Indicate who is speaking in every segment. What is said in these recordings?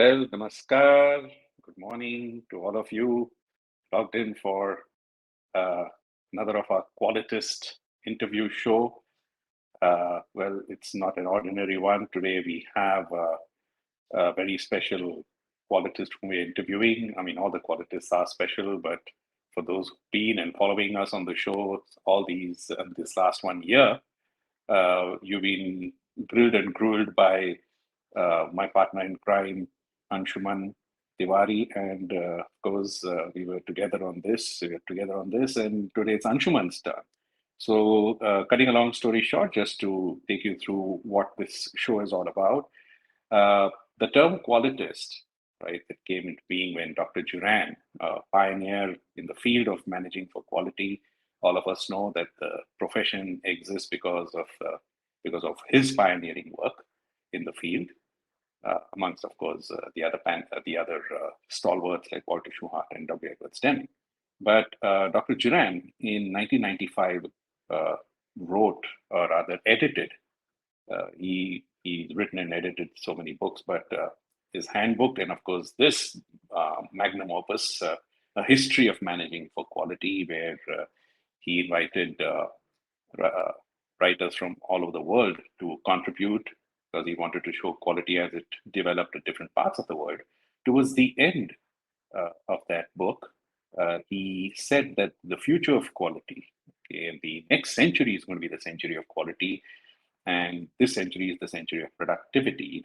Speaker 1: Well, namaskar. Good morning to all of you logged in for uh, another of our Qualitist interview show. Well, it's not an ordinary one. Today we have a very special Qualitist whom we're interviewing. I mean, all the Qualitists are special, but for those who've been and following us on the show all this last 1 year, you've been grilled and grilled by my partner in crime, Anshuman Tiwari, and of course, we were together on this. We were together on this, and today it's Anshuman's turn. So, cutting a long story short, just to take you through what this show is all about, uh, the term qualitist, right, it came into being when Dr. Duran, a pioneer in the field of managing for quality. All of us know that the profession exists because of his pioneering work in the field, amongst, of course, the other stalwarts like Walter Schuhart and W. Edwards Deming. But Dr. Duran in 1995 uh, wrote, or rather edited, he's written and edited so many books, but his handbook and, of course, this magnum opus, A History of Managing for Quality, where he invited writers from all over the world to contribute because he wanted to show quality as it developed at different parts of the world. Towards the end of that book, he said that the future of quality, okay, and the next century is going to be the century of quality, and this century is the century of productivity.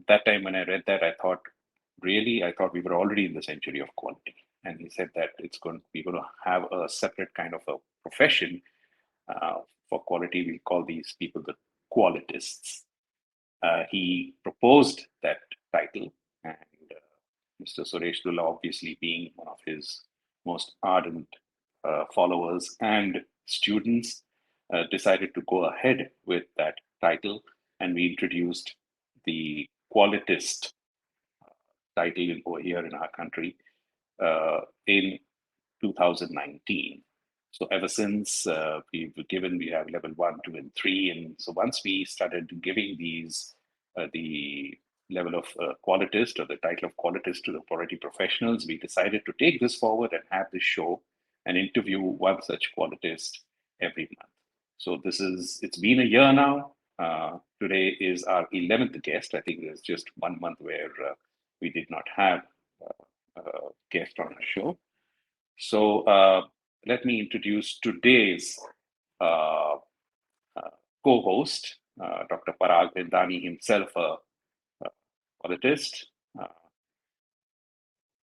Speaker 1: That time when I read that, I thought we were already in the century of quality. And he said that we're going to have a separate kind of a profession for quality. We call these people the qualitists. He proposed that title, and Mr. Suresh Lulla, obviously being one of his most ardent followers and students, decided to go ahead with that title, and we introduced the Qualitist title over here in our country in 2019. So ever since we have level 1, 2, and 3, and so once we started giving these the level of qualitist or the title of qualitist to the quality professionals, we decided to take this forward and have this show and interview one such qualitist every month. So it's been a year now. Today is our 11th guest. I think there's just 1 month where we did not have a guest on our show. So let me introduce today's uh, co-host, Dr. Parag Vindani himself, a qualitist.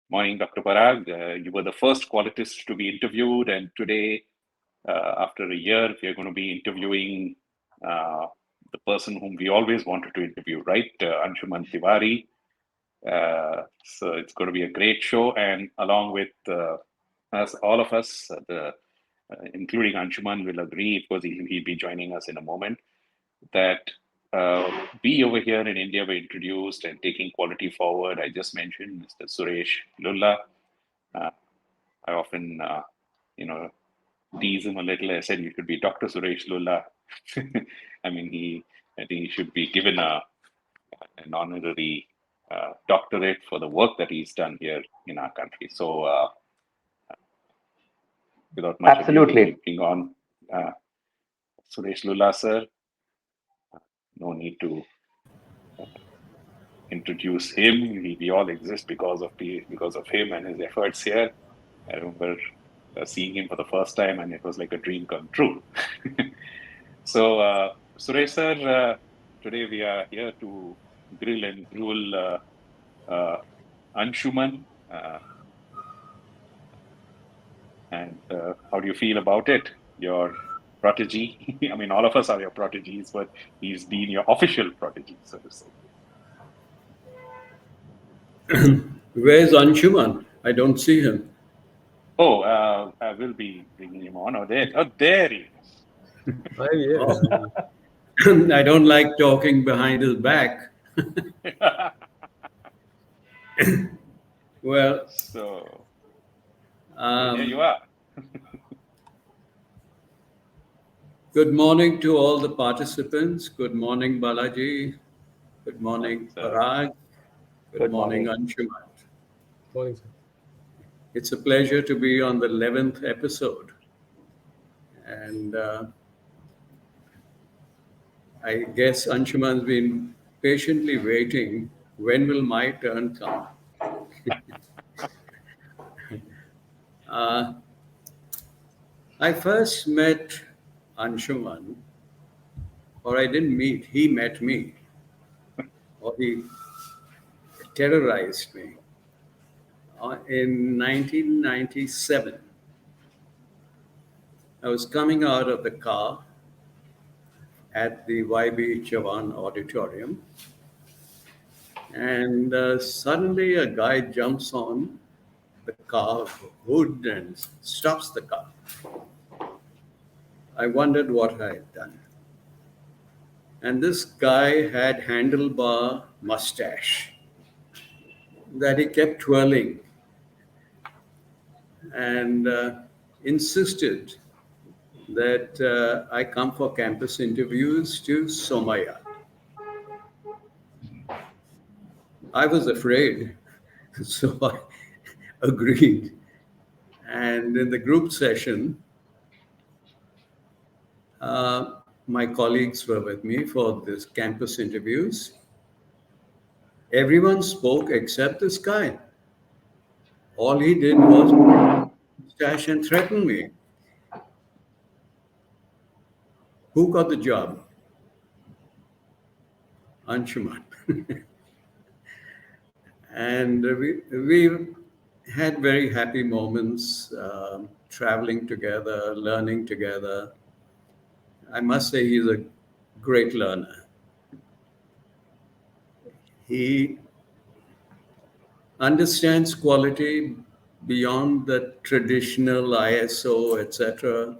Speaker 1: Morning, Dr. Parag. You were the first qualitist to be interviewed, and today, after a year, we are going to be interviewing the person whom we always wanted to interview, right? Anshuman Tiwari. So it's going to be a great show, and along with all of us, including Anshuman, will agree, because he'll be joining us in a moment, that we over here in India were introduced and taking quality forward. I just mentioned Mr. Suresh Lulla. I often, tease him a little. I said you should be Dr. Suresh Lulla. I mean, I think he should be given an honorary doctorate for the work that he's done here in our country. So, without much
Speaker 2: Absolutely.
Speaker 1: ado, bring on Suresh Lulla, sir. No need to introduce him. We all exist because of him and his efforts here. I remember seeing him for the first time, and it was like a dream come true. So, Suresh sir, today we are here to grill and gruel Anshuman. And how do you feel about it? Your prodigy. I mean, all of us are your prodigies, but he's been your official prodigy, so to say.
Speaker 3: Where's Anshuman? I don't see him.
Speaker 1: Oh, I will be bringing him on. There he is.
Speaker 4: Oh, yes.
Speaker 3: Oh, I don't like talking behind his back. Well,
Speaker 1: So here you
Speaker 3: um,
Speaker 1: are.
Speaker 3: good morning to all the participants. Good morning, Balaji. Good morning,
Speaker 1: Morning, sir.
Speaker 3: Parag. Good
Speaker 1: Good
Speaker 3: morning,
Speaker 1: morning.
Speaker 3: Anshuman.
Speaker 2: Morning, sir.
Speaker 3: It's a pleasure to be on the 11th episode. And I guess Anshuman's been patiently waiting. When will my turn come? I first met Anshuman, or I didn't meet, he met me, or he terrorized me in 1997. I was coming out of the car at the YB Chavan Auditorium, and suddenly a guy jumps on the car hood and stops the car. I wondered what I had done. And this guy had handlebar mustache that he kept twirling and insisted that I come for campus interviews to Somaya. I was afraid, so I agreed. And in the group session, my colleagues were with me for this campus interviews. Everyone spoke except this guy. All he did was mustache and threaten me. Who got the job? Anshuman. And we had very happy moments traveling together, learning together. I must say he's a great learner. He understands quality beyond the traditional ISO, etc.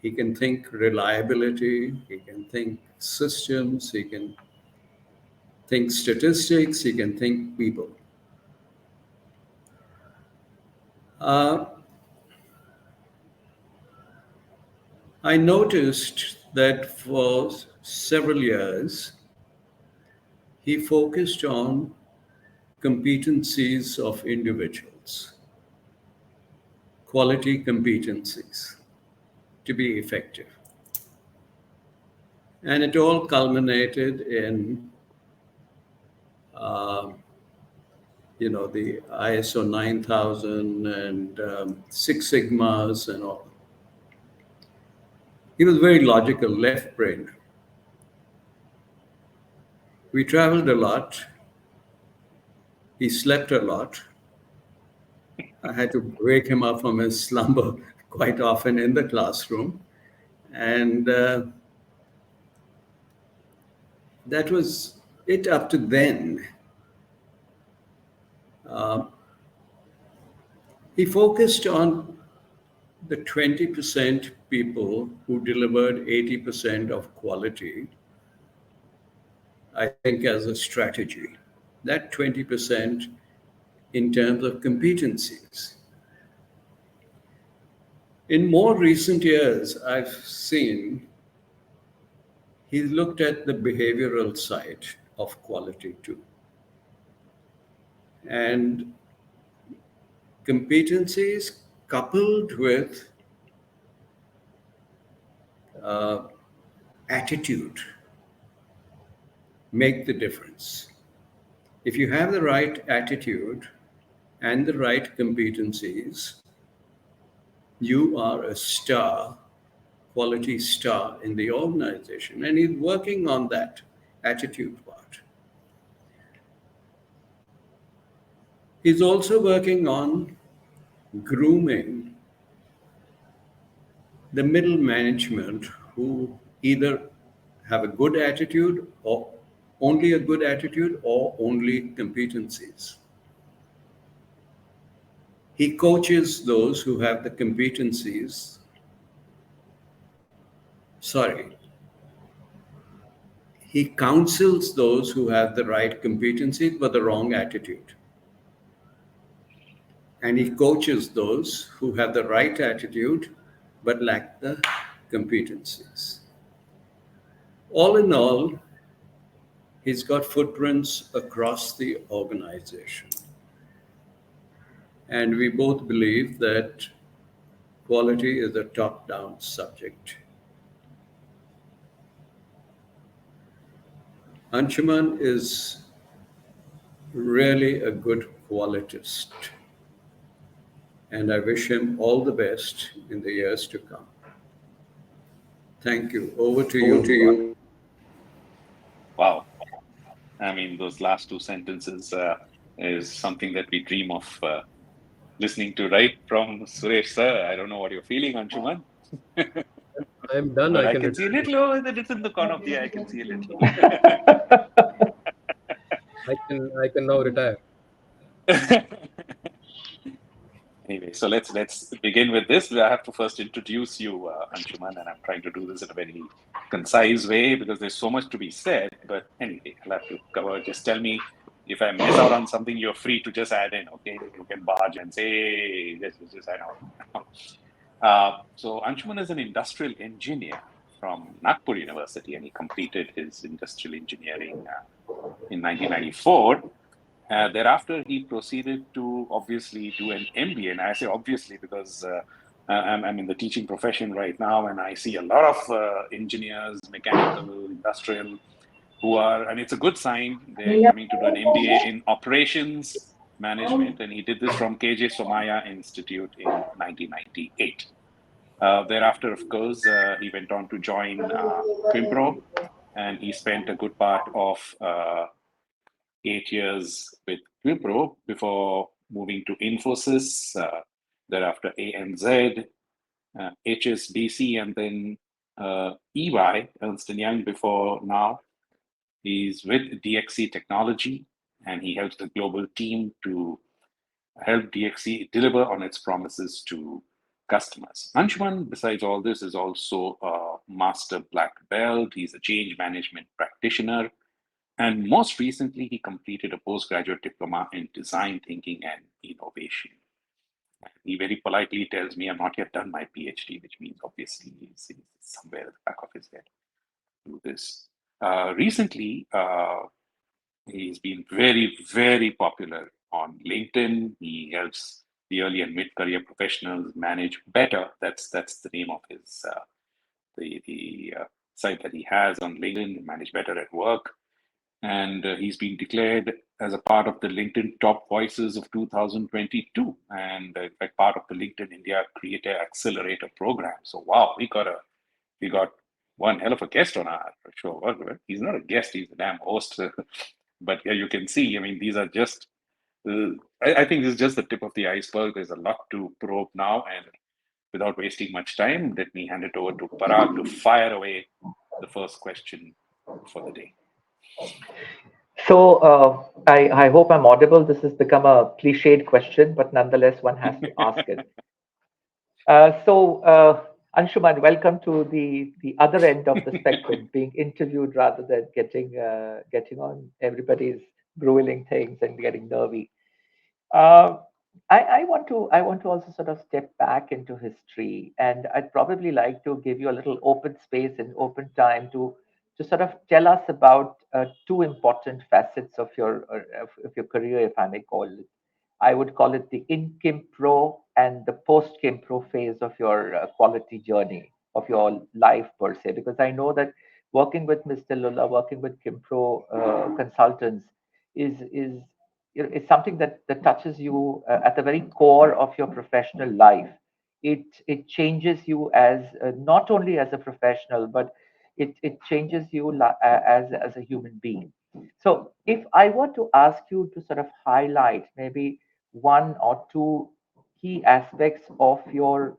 Speaker 3: He can think reliability, he can think systems, he can think statistics, he can think people. Uh, I noticed that for several years, he focused on competencies of individuals, quality competencies to be effective. And it all culminated in, the ISO 9000 and Six Sigmas and all. He was very logical, left-brained. We traveled a lot. He slept a lot. I had to wake him up from his slumber quite often in the classroom. And that was it up to then. He focused on the 20% people who delivered 80% of quality, I think, as a strategy. That 20% in terms of competencies. In more recent years, I've seen he looked at the behavioral side of quality too. And competencies coupled with attitude make the difference. If you have the right attitude and the right competencies, you are a star, quality star in the organization. And he's working on that attitude part. He's also working on grooming the middle management who either have a good attitude or only a good attitude or only competencies. He coaches those who have the competencies. Sorry. He counsels those who have the right competencies but the wrong attitude. And he coaches those who have the right attitude but lack the competencies. All in all, He's got footprints across the organization. And we both believe that quality is a top down subject. Anshuman is really a good qualitist, and I wish him all the best in the years to come. Thank you. Over to
Speaker 2: Over to
Speaker 3: you.
Speaker 2: you.
Speaker 1: Wow. I mean, those last two sentences is something that we dream of listening to right from Suresh sir. I don't know what you're feeling, Anshuman,
Speaker 2: I'm done.
Speaker 1: but
Speaker 2: I
Speaker 1: I
Speaker 2: can
Speaker 1: can see a
Speaker 2: retire.
Speaker 1: little over the, it's in the corner of the eye. I can see a little.
Speaker 2: I can now retire.
Speaker 1: Anyway, so let's begin with this. I have to first introduce you, Anshuman, and I'm trying to do this in a very concise way because there's so much to be said. But anyway, I'll have to cover. Just tell me if I miss out on something. You're free to just add in. Okay, you can barge and say, hey, this is I know. So Anshuman is an industrial engineer from Nagpur University, and he completed his industrial engineering in 1994. Thereafter, he proceeded to obviously do an MBA. And I say obviously because I'm in the teaching profession right now, and I see a lot of engineers, mechanical, industrial, who are, and it's a good sign, they're coming to do an MBA in operations management. And he did this from KJ Somaya Institute in 1998. Thereafter, of course, he went on to join Quimpro, and he spent a good part of 8 years with Wipro before moving to Infosys, thereafter ANZ, HSBC, and then EY, Ernst& Young before now. He's with DXC Technology, and he helps the global team to help DXC deliver on its promises to customers. Anshuman, besides all this, is also a master black belt. He's a change management practitioner, and most recently, he completed a postgraduate diploma in design thinking and innovation. He very politely tells me, I'm not yet done my PhD, which means obviously he's somewhere at the back of his head to do this. Recently, he's been very, very popular on LinkedIn. He helps the early and mid-career professionals manage better. That's the name of his the site that he has on LinkedIn, Manage Better at Work. And he's been declared as a part of the LinkedIn Top Voices of 2022, and in fact part of the LinkedIn India Creator Accelerator program. So wow, we got one hell of a guest on our show. Well, he's not a guest; he's a damn host. But yeah, you can see. I mean, these are just. I think this is just the tip of the iceberg. There's a lot to probe now, and without wasting much time, let me hand it over to Parag to fire away the first question for the day.
Speaker 4: So I hope I'm audible. This has become a cliched question, but nonetheless, one has to ask it. Anshuman, welcome to the other end of the spectrum, being interviewed rather than getting on everybody's grueling things and getting nervy. Uh, I want to also sort of step back into history, and I'd probably like to give you a little open space and open time to sort of tell us about two important facets of your career, if I may call it. I would call it the in-Kim Pro and the post-Kim Pro phase of your quality journey of your life per se, because I know that working with Mr. Lula, working with Kim Pro consultants is it's something that touches you at the very core of your professional life. It changes you as not only as a professional, but it changes you as a human being. So if I were to ask you to sort of highlight maybe one or two key aspects of your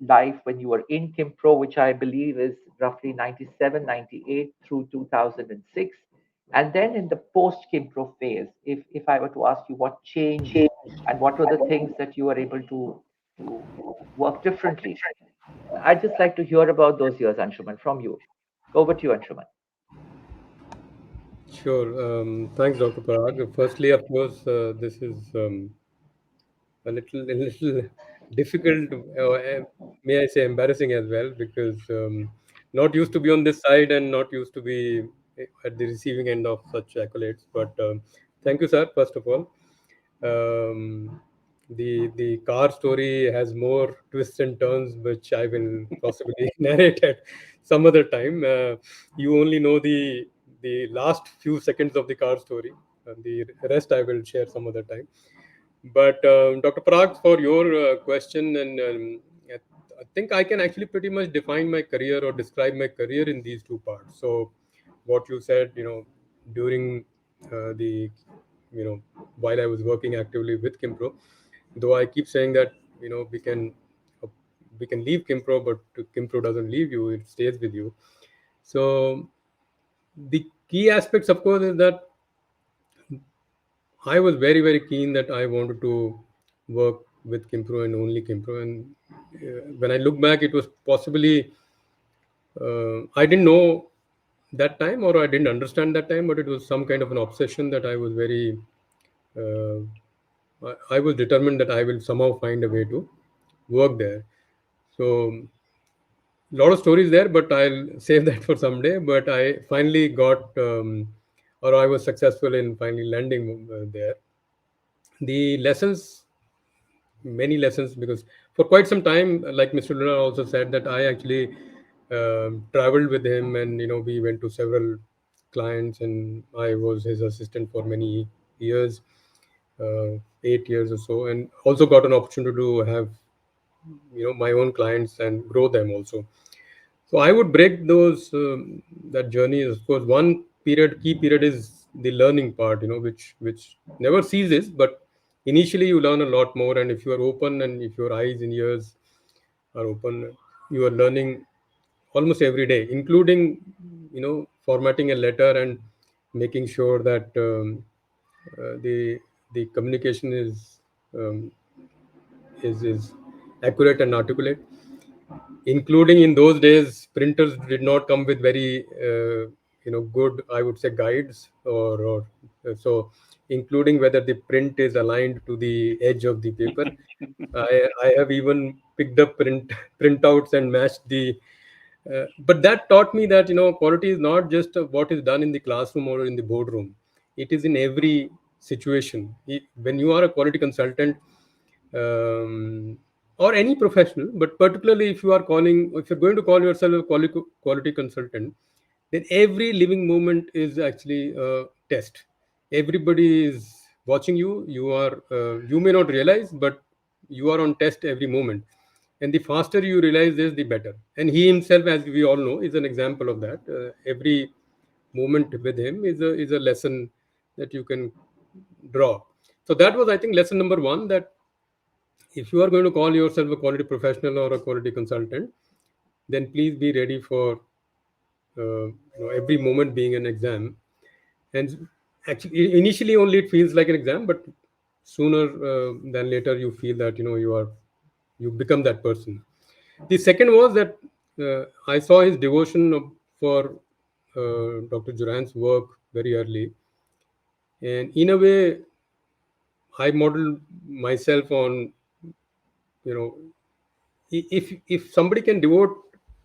Speaker 4: life when you were in Kim Pro, which I believe is roughly 97, 98 through 2006, and then in the post Kim Pro phase, if I were to ask you what changed and what were the things that you were able to work differently, I'd just like to hear about those years, Anshuman, from you. Over to you, Anshuman.
Speaker 2: Sure. Thanks, Dr. Parag. Firstly, of course, this is a little difficult, may I say, embarrassing as well, because not used to be on this side and not used to be. at the receiving end of such accolades. But thank you, sir. First of all, the car story has more twists and turns, which I will possibly narrate at some other time. You only know the last few seconds of the car story, and the rest I will share some other time. But Dr. Parag, for your question, and I think I can actually pretty much define my career or describe my career in these two parts. So, what you said, during the, while I was working actively with Kimpro, though I keep saying that uh, we can leave Kimpro, but Kimpro doesn't leave you; it stays with you. So, the key aspects, of course, is that I was very, very keen that I wanted to work with Kimpro and only Kimpro. And when I look back, it was possibly, I didn't know that time or I didn't understand that time, but it was some kind of an obsession that I was very, uh, I was determined that I will somehow find a way to work there. So, a lot of stories there, but I'll save that for someday. But I finally got, or I was successful in finally landing there. The lessons, many lessons, because for quite some time, like Mr. Luna also said, that I actually traveled with him, and we went to several clients, and I was his assistant for many years, 8 years or so, and also got an opportunity to have my own clients and grow them also. So I would break those that journey. Of course, one key period is the learning part, which never ceases. But initially, you learn a lot more, and if you are open and if your eyes and ears are open, you are learning almost every day, including formatting a letter and making sure that the communication um, is accurate and articulate. Including in those days, printers did not come with very good, I would say, guides, or so, including whether the print is aligned to the edge of the paper. I have even picked up printouts and matched the but that taught me that quality is not just what is done in the classroom or in the boardroom. It is in every situation. When you are a quality consultant, or any professional, but particularly if you're going to call yourself a quality consultant, then every living moment is actually a test. Everybody is watching you. You may not realize, but you are on test every moment. And the faster you realize this, the better. And he himself, as we all know, is an example of that. Every moment with him is a lesson that you can draw. So that was, I think, lesson number one, that if you are going to call yourself a quality professional or a quality consultant, then please be ready for every moment being an exam. And actually, initially only it feels like an exam, but sooner than later you feel that you become that person. The second was that I saw his devotion for Dr. Duran's work very early, and in a way, I modeled myself on you know if somebody can devote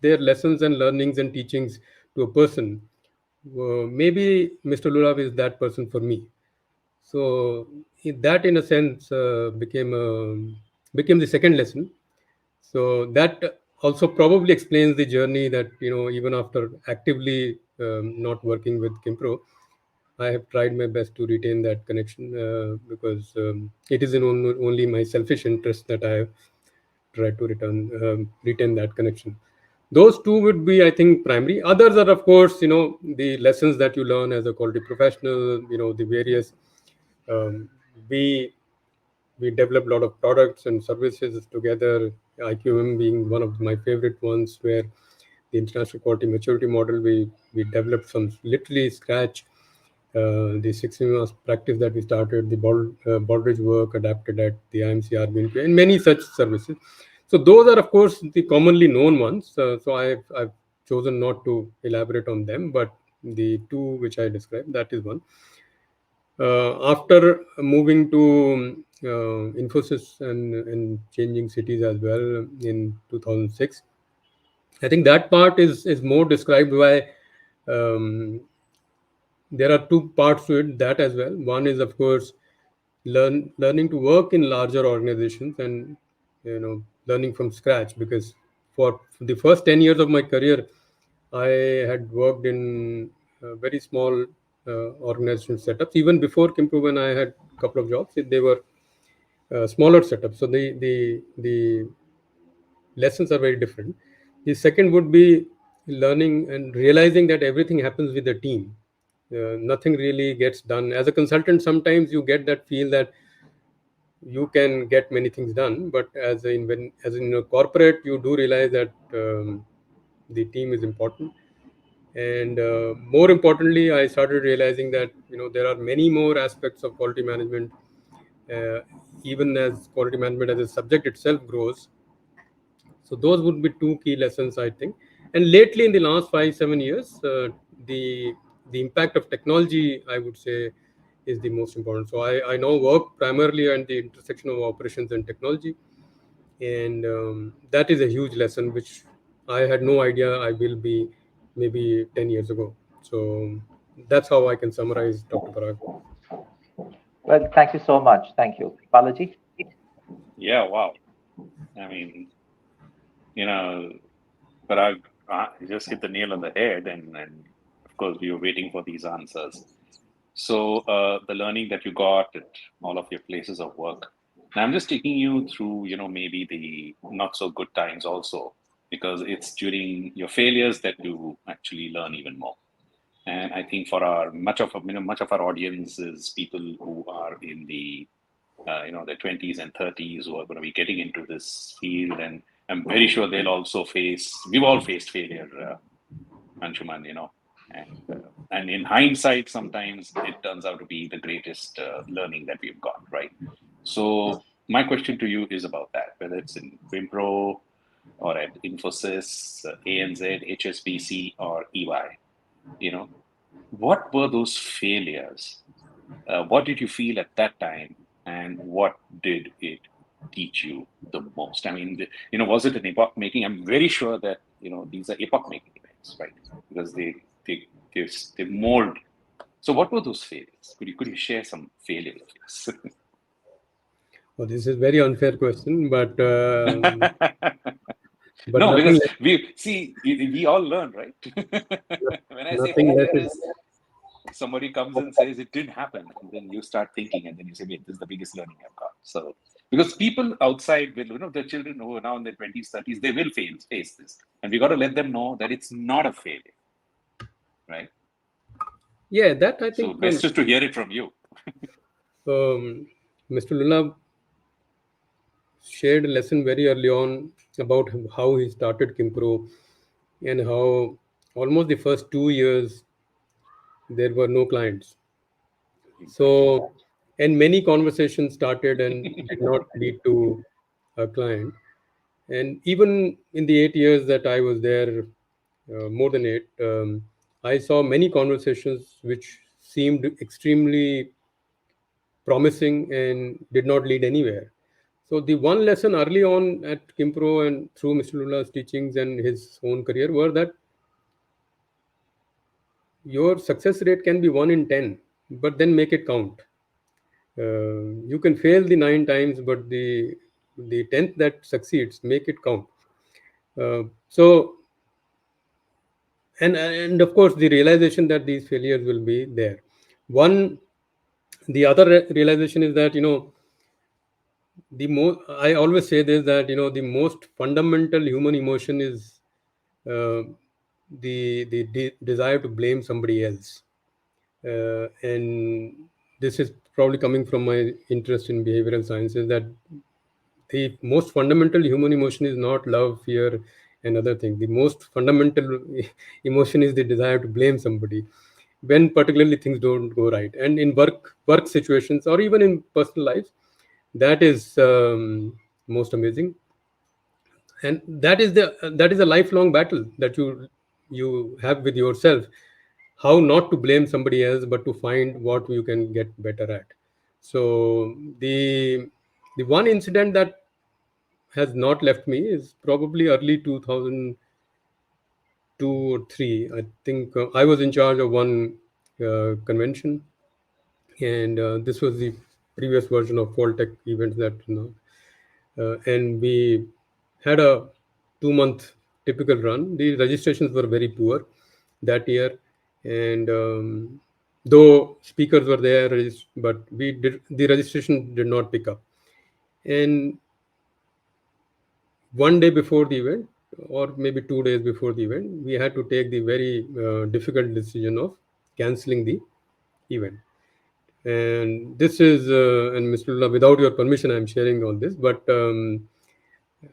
Speaker 2: their lessons and learnings and teachings to a person, maybe Mr. Lulav is that person for me. So that, in a sense, became the second lesson. So that also probably explains the journey that even after actively not working with Kimpro, I have tried my best to retain that connection, because it is in only my selfish interest that I have tried to retain that connection. Those two would be, I think, primary. Others are, of course, the lessons that you learn as a quality professional. The various um, we we developed a lot of products and services together. IQM being one of my favorite ones, where the international quality maturity model we developed from literally scratch. The Six Sigma practice that we started, the Baldrige work adapted at the IMC RBNQ, and many such services. So those are, of course, the commonly known ones. So I've chosen not to elaborate on them, but the two which I described, that is one. After moving to Infosys and changing cities as well in 2006, I think that part is more described by um, there are two parts to it, that as well. One is, of course, learning to work in larger organizations, and learning from scratch, because for the first 10 years of my career I had worked in very small organization setups. Even before Kimpro, when I had a couple of jobs, they were smaller setups, so the lessons are very different. The second would be learning and realizing that everything happens with a team. Nothing really gets done as a consultant. Sometimes you get that feel that you can get many things done, but as in a corporate, you do realize that the team is important. And more importantly, I started realizing that there are many more aspects of quality management. uh, Even as quality management as a subject itself grows. So those would be two key lessons, I think. And lately, in the last 5 7 years, the the impact of technology, I would say, is the most important. So I now work primarily at the intersection of operations and technology, and that is a huge lesson which I had no idea I will be maybe 10 years ago. So that's how I can summarize, Dr. Parag.
Speaker 4: Well, thank you so much. Thank you. Balaji?
Speaker 1: Yeah, wow. I mean, you know, but I just hit the nail on the head, and of course, we were waiting for these answers. So, the learning that you got at all of your places of work. Now, I'm just taking you through, maybe the not so good times also, because it's during your failures that you actually learn even more. And I think for our much of our audience is people who are in the their 20s and 30s who are going to be getting into this field, and I'm very sure we've all faced failure, Anshuman, and in hindsight, sometimes it turns out to be the greatest learning that we've got, right? So my question to you is about that, whether it's in Wipro or at Infosys, ANZ, HSBC, or EY, what were those failures? What did you feel at that time, and what did it teach you the most? I mean, was it an epoch making? I'm very sure that these are epoch making events, right? Because they mold. So, what were those failures? Could you share some failures of yours?
Speaker 2: Well, this is very unfair question, but
Speaker 1: No,
Speaker 2: nothing
Speaker 1: because
Speaker 2: less,
Speaker 1: we all learn, right? When I say
Speaker 2: nothing less
Speaker 1: failure
Speaker 2: is.
Speaker 1: is somebody comes and says it didn't happen, and then you start thinking, and then you say, wait, this is the biggest learning I've got. So, because people outside will, the children who are now in their 20s, 30s, they will face this. And we got to let them know that it's not a failure, right?
Speaker 2: Yeah, that I
Speaker 1: So,
Speaker 2: think
Speaker 1: best is to hear it from you.
Speaker 2: Mr. Lula shared a lesson very early on about how he started Kimpro, and how almost the first 2 years there were no clients.
Speaker 1: Exactly.
Speaker 2: So, and many conversations started and did not lead to a client. And even in the 8 years that I was there, more than eight, I saw many conversations which seemed extremely promising and did not lead anywhere. So the one lesson early on at Kimpro and through Mr. Lula's teachings and his own career were that your success rate can be 1 in 10, but then make it count. You can fail the 9 times, but the 10th that succeeds, make it count. So, and of course, the realization that these failures will be there. One, the other realization is that the most. I always say this, that the most fundamental human emotion is uh, the desire to blame somebody else. And this is probably coming from my interest in behavioral sciences, that the most fundamental human emotion is not love, fear, and other things. The most fundamental emotion is the desire to blame somebody when particularly things don't go right. And in work situations, or even in personal lives, that is most amazing. And that is a lifelong battle that you have with yourself, how not to blame somebody else, but to find what you can get better at. So the one incident that has not left me is probably early 2002 or 3. I think I was in charge of one convention, and this was the previous version of Qualtech events that and we had a 2 month typical run. The registrations were very poor that year, and though speakers were there, but the registration did not pick up. And one day before the event, or maybe 2 days before the event, we had to take the very difficult decision of canceling the event. And this is, and Mr. Lullah, without your permission, I'm sharing all this, but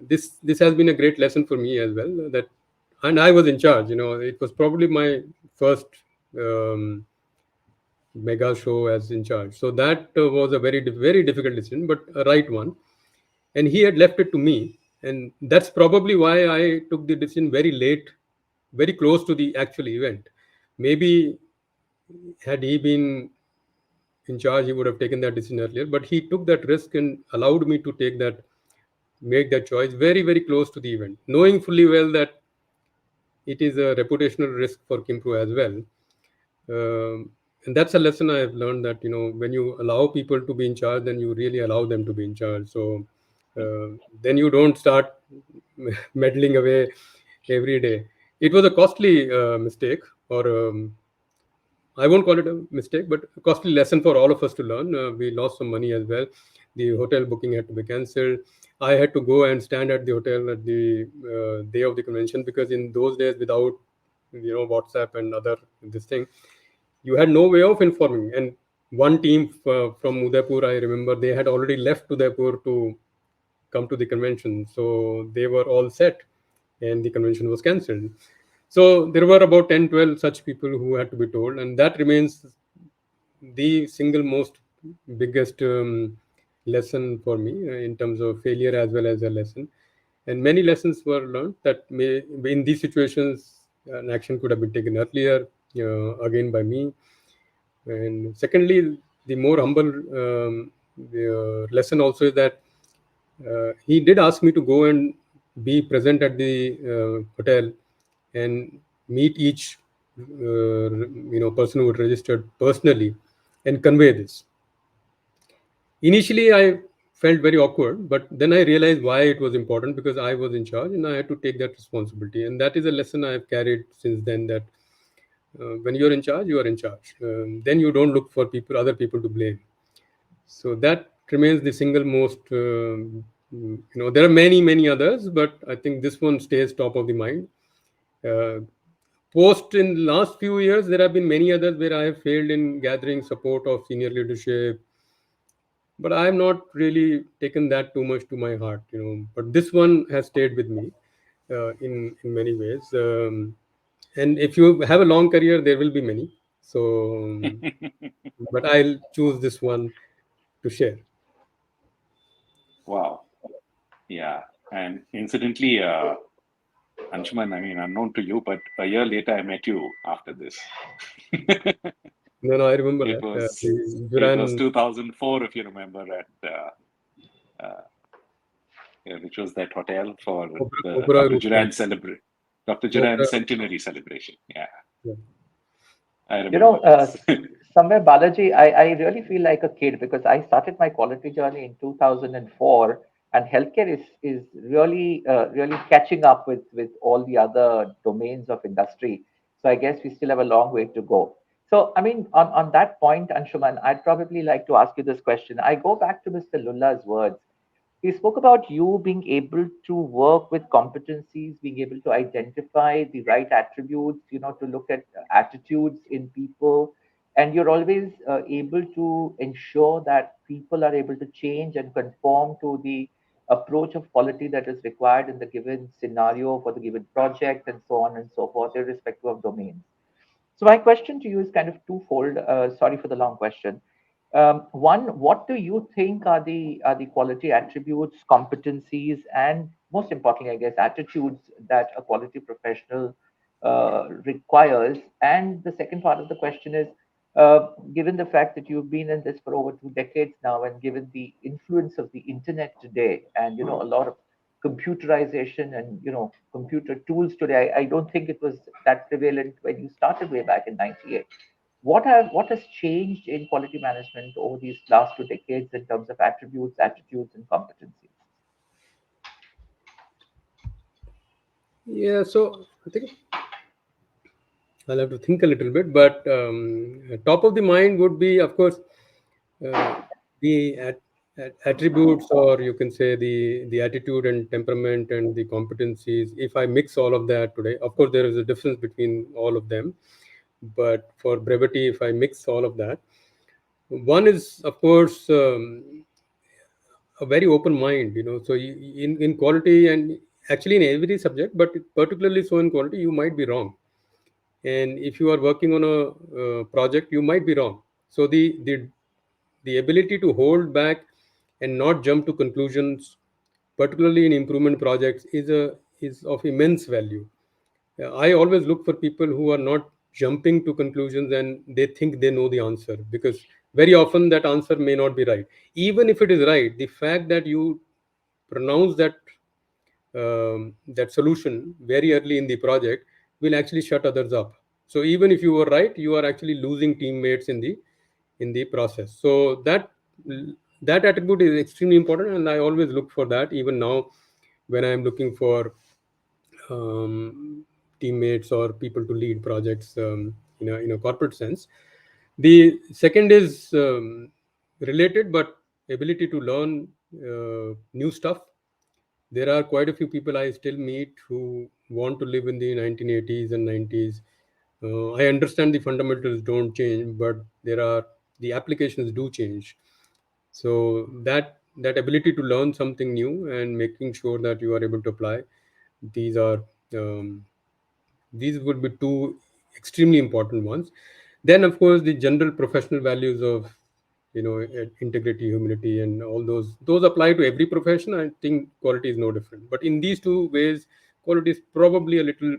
Speaker 2: this has been a great lesson for me as well. That, and I was in charge. It was probably my first um, mega show as in charge. So that was a very difficult decision, but a right one. And he had left it to me, and that's probably why I took the decision very late, very close to the actual event. Maybe had he been in charge, he would have taken that decision earlier. But he took that risk and allowed me to make that choice very close to the event, knowing fully well that it is a reputational risk for Kimpro as well. And that's a lesson I have learned, that when you allow people to be in charge, then you really allow them to be in charge. So then you don't start meddling away every day. It was a costly mistake, or I won't call it a mistake, but a costly lesson for all of us to learn. We lost some money as well. The hotel booking had to be cancelled. I had to go and stand at the hotel at the day of the convention, because in those days, without WhatsApp and other this thing, you had no way of informing. And one team from Udaipur, I remember, they had already left Udaipur to come to the convention, so they were all set, and the convention was cancelled. So there were about 10, 12 such people who had to be told, and that remains the single most biggest lesson for me in terms of failure as well as a lesson. And many lessons were learned, that may in these situations an action could have been taken earlier, again by me. And secondly, the more humble the lesson also is that he did ask me to go and be present at the hotel and meet each person who had registered personally and convey this. Initially, I felt very awkward, but then I realized why it was important, because I was in charge and I had to take that responsibility. And that is a lesson I have carried since then, that when you're in charge, you are in charge. Then you don't look for other people to blame. So that remains the single most. There are many others, but I think this one stays top of the mind. Uh, Post in last few years, there have been many others where I have failed in gathering support of senior leadership, but I have not really taken that too much to my heart. But this one has stayed with me in many ways. And if you have a long career, there will be many. So, but I'll choose this one to share.
Speaker 1: Wow. Yeah. And incidentally, Anshuman, I mean, unknown to you, but a year later, I met you after this.
Speaker 2: No, I remember
Speaker 1: It
Speaker 2: that.
Speaker 1: was
Speaker 2: The
Speaker 1: it was
Speaker 2: Duran,
Speaker 1: 2004, if you remember, which was that hotel for the
Speaker 2: Opera
Speaker 1: Dr.
Speaker 2: Rooftop.
Speaker 1: Dr. Duran
Speaker 2: Opera,
Speaker 1: centenary celebration. Yeah,
Speaker 2: yeah.
Speaker 1: I
Speaker 4: You know,
Speaker 1: remember this.
Speaker 4: somewhere, Balaji, I really feel like a kid because I started my quality journey in 2004, and healthcare is really catching up with all the other domains of industry. So I guess we still have a long way to go. So, I mean, on that point, Anshuman, I'd probably like to ask you this question. I go back to Mr. Lulla's words. He spoke about you being able to work with competencies, being able to identify the right attributes, to look at attitudes in people. And you're always able to ensure that people are able to change and conform to the approach of quality that is required in the given scenario for the given project and so on and so forth, irrespective of domains. So my question to you is kind of twofold. Sorry for the long question. One, what do you think are the quality attributes, competencies, and most importantly, I guess, attitudes that a quality professional requires? And the second part of the question is, given the fact that you've been in this for over 2 decades now, and given the influence of the internet today, and a lot of computerization and computer tools today, I don't think it was that prevalent when you started way back in '98. what has changed in quality management over these last 2 decades in terms of attributes, attitudes, and competencies?
Speaker 2: Yeah, so I think I'll have to think a little bit, but top of the mind would be, of course, the attributes, or you can say the attitude and temperament and the competencies. If I mix all of that today, of course, there is a difference between all of them. But for brevity, if I mix all of that, one is, of course, a very open mind. So in quality, and actually in every subject, but particularly so in quality, you might be wrong. And if you are working on a project, you might be wrong. So the ability to hold back and not jump to conclusions, particularly in improvement projects, is of immense value. I always look for people who are not jumping to conclusions and they think they know the answer, because very often that answer may not be right. Even if it is right, the fact that you pronounce that solution very early in the project will actually shut others up. So even if you were right, you are actually losing teammates in the process. So that attribute is extremely important, and I always look for that even now when I am looking for um, teammates or people to lead projects in a corporate sense. The second is related, but ability to learn new stuff. There are quite a few people I still meet who want to live in the 1980s and 90s. I understand the fundamentals don't change, but the applications do change. So that ability to learn something new and making sure that you are able to apply, these are um, these would be two extremely important ones. Then, of course, the general professional values of integrity, humility, and all those apply to every profession. I think quality is no different. But in these two ways, quality is probably a little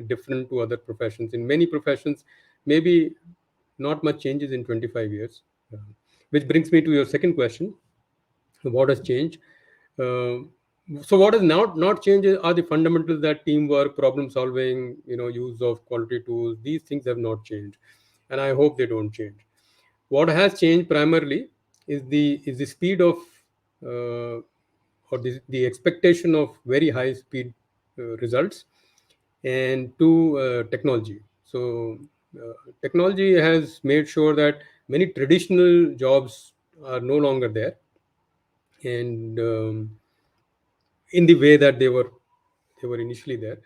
Speaker 2: different to other professions. In many professions, maybe not much changes in 25 years. Which brings me to your second question: what has changed? Uh, so what has not changed are the fundamentals, that teamwork, problem solving, use of quality tools. These things have not changed, and I hope they don't change. What has changed primarily is the speed of or the expectation of very high speed results, and to technology. So technology has made sure that many traditional jobs are no longer there, and in the way that they were initially there.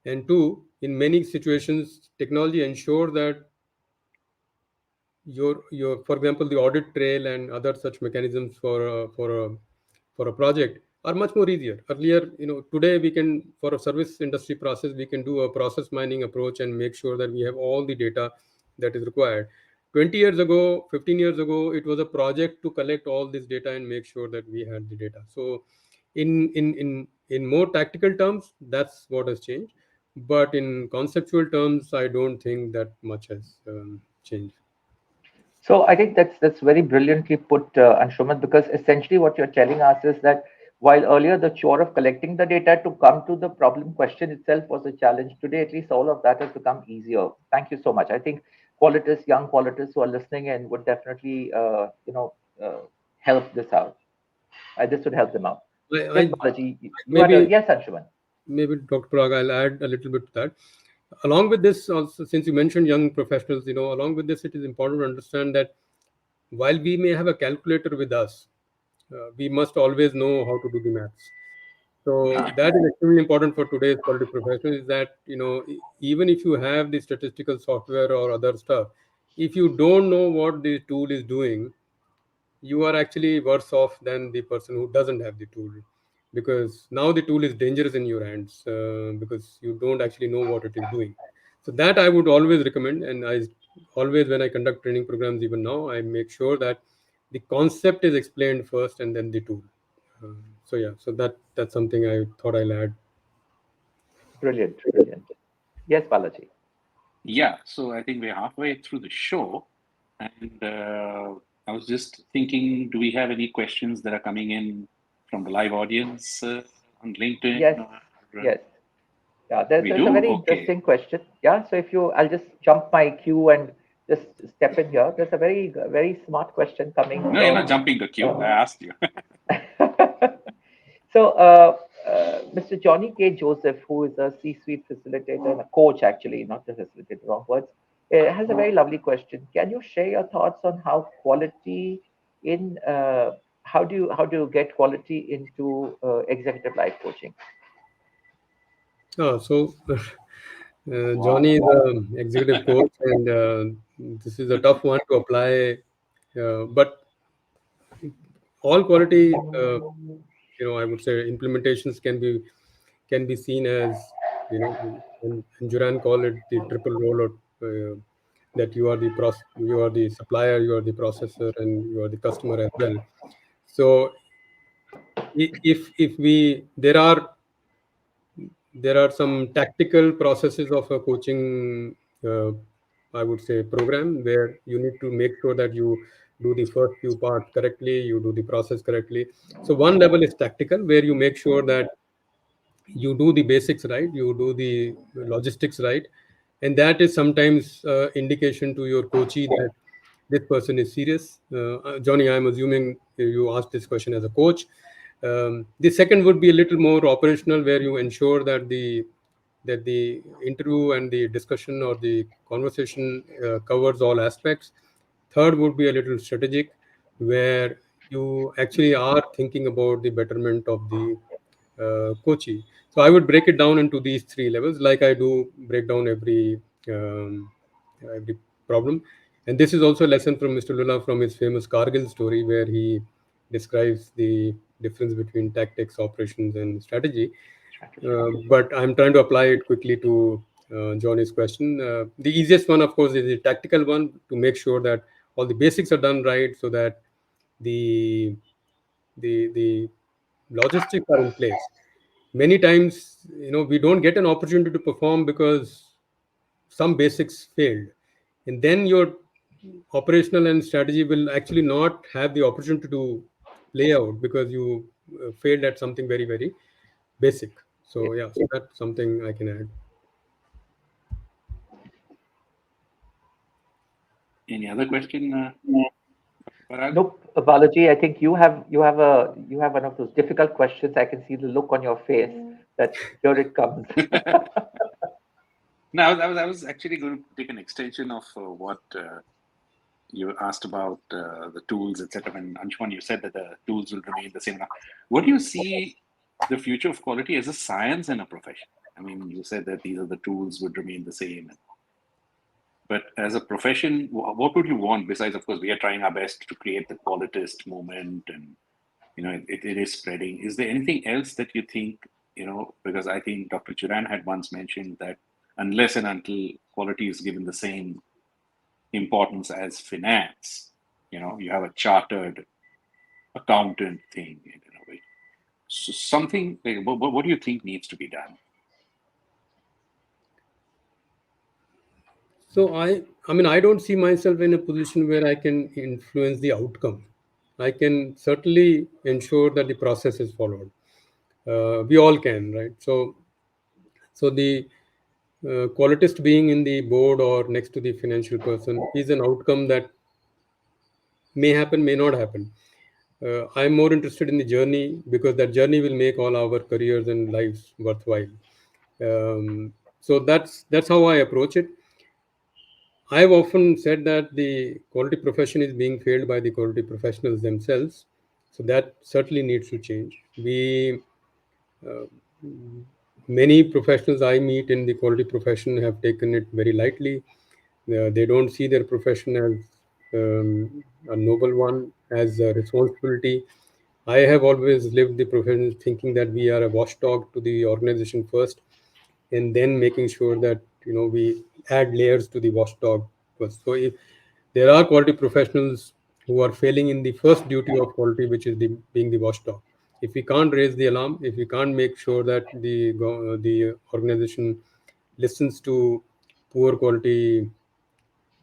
Speaker 2: And two, in many situations, technology ensure that your for example, the audit trail and other such mechanisms for a project are much more easier. Earlier, today we can, for a service industry process, we can do a process mining approach and make sure that we have all the data that is required. 20 years ago, 15 years ago, it was a project to collect all this data and make sure that we had the data. So in more tactical terms, that's what has changed. But in conceptual terms, I don't think that much has changed.
Speaker 4: So I think that's very brilliantly put, Anshuman, because essentially what you're telling us is that while earlier the chore of collecting the data to come to the problem question itself was a challenge, today at least all of that has become easier. Thank you so much. I think qualitists, young qualitists who are listening in would definitely, uh, help this out. This would help them out.
Speaker 2: I
Speaker 4: Yes, Balaji, you had a
Speaker 2: maybe
Speaker 4: yes, Anshuman.
Speaker 2: maybe Dr. Parag, I'll add a little bit to that. Along with this, also, since you mentioned young professionals, along with this, it is important to understand that while we may have a calculator with us, we must always know how to do the maths. So that is extremely important for today's quality professionals. Is that even if you have the statistical software or other stuff, if you don't know what the tool is doing, you are actually worse off than the person who doesn't have the tool, because now the tool is dangerous in your hands, because you don't actually know what it is doing. So that I would always recommend, and I always, when I conduct training programs, even now, I make sure that the concept is explained first and then the tool. So yeah, so that's something I thought I'll add.
Speaker 4: Brilliant, brilliant. Yes, Balaji.
Speaker 1: Yeah, so I think we're halfway through the show, and I was just thinking, do we have any questions that are coming in from the live audience on LinkedIn?
Speaker 4: Yes,
Speaker 1: Or,
Speaker 4: yes. Yeah, there's
Speaker 1: we
Speaker 4: there's a
Speaker 1: do?
Speaker 4: very
Speaker 1: Okay.
Speaker 4: interesting question. Yeah, so if you, I'll just jump my queue and just step in here. There's a very smart question coming
Speaker 1: No, you're not
Speaker 4: from.
Speaker 1: jumping the queue. I asked you.
Speaker 4: So, Mr. Johnny K. Joseph, who is a C-suite facilitator and a coach, actually, not the facilitator, wrong words, has a very lovely question. Can you share your thoughts on how quality in how do you get quality into executive life coaching?
Speaker 2: So Johnny is an executive coach, and this is a tough one to apply. But all quality, I would say implementations can be seen as, and Juran call it the triple rollout. That you are the supplier, you are the processor, and you are the customer as well. So if we there are some tactical processes of a coaching, uh, I would say, program, where you need to make sure that you do the first few parts correctly, you do the process correctly. So one level is tactical, where you make sure that you do the basics right, you do the logistics right, and that is sometimes indication to your coachee that this person is serious. Johnny, I'm assuming you asked this question as a coach. The second would be a little more operational, where you ensure that the interview and the discussion or the conversation covers all aspects. Third would be a little strategic, where you actually are thinking about the betterment of the coachee. So I would break it down into these three levels, like I do break down every problem. And this is also a lesson from Mr. Lula from his famous Kargil story, where he describes the difference between tactics, operations, and strategy. But I'm trying to apply it quickly to Johnny's question. The easiest one, of course, is the tactical one, to make sure that all the basics are done right, so that the the logistics are in place. Many times, we don't get an opportunity to perform because some basics failed, and then your operational and strategy will actually not have the opportunity to play out, because you failed at something very, very basic. So yeah, so that's something I can add.
Speaker 1: Any other question, Parag?
Speaker 4: Nope, Balaji. I think you have one of those difficult questions. I can see the look on your face that here it comes.
Speaker 1: No, I was actually going to take an extension of what you asked about the tools, etc. And Anshuman, you said that the tools will remain the same. Now, what do you see the future of quality as a science and a profession? I mean, you said that these are the tools would remain the same, but as a profession, what would you want besides, of course, we are trying our best to create the qualitist movement, and it is spreading. Is there anything else that you think, because I think Dr. Churan had once mentioned that unless and until quality is given the same importance as finance, you have a chartered accountant thing in a way. So something like, what do you think needs to be done?
Speaker 2: So I mean, I don't see myself in a position where I can influence the outcome. I can certainly ensure that the process is followed. We all can, right? So the qualitist being in the board or next to the financial person is an outcome that may happen, may not happen. I'm more interested in the journey, because that journey will make all our careers and lives worthwhile. So that's how I approach it. I've often said that the quality profession is being failed by the quality professionals themselves. So that certainly needs to change. Many professionals I meet in the quality profession have taken it very lightly. They don't see their profession as a noble one, as a responsibility. I have always lived the profession thinking that we are a watchdog to the organization first, and then making sure that we add layers to the watchdog first. So if there are quality professionals who are failing in the first duty of quality, which is being the watchdog, if we can't raise the alarm, if we can't make sure that the organization listens to poor quality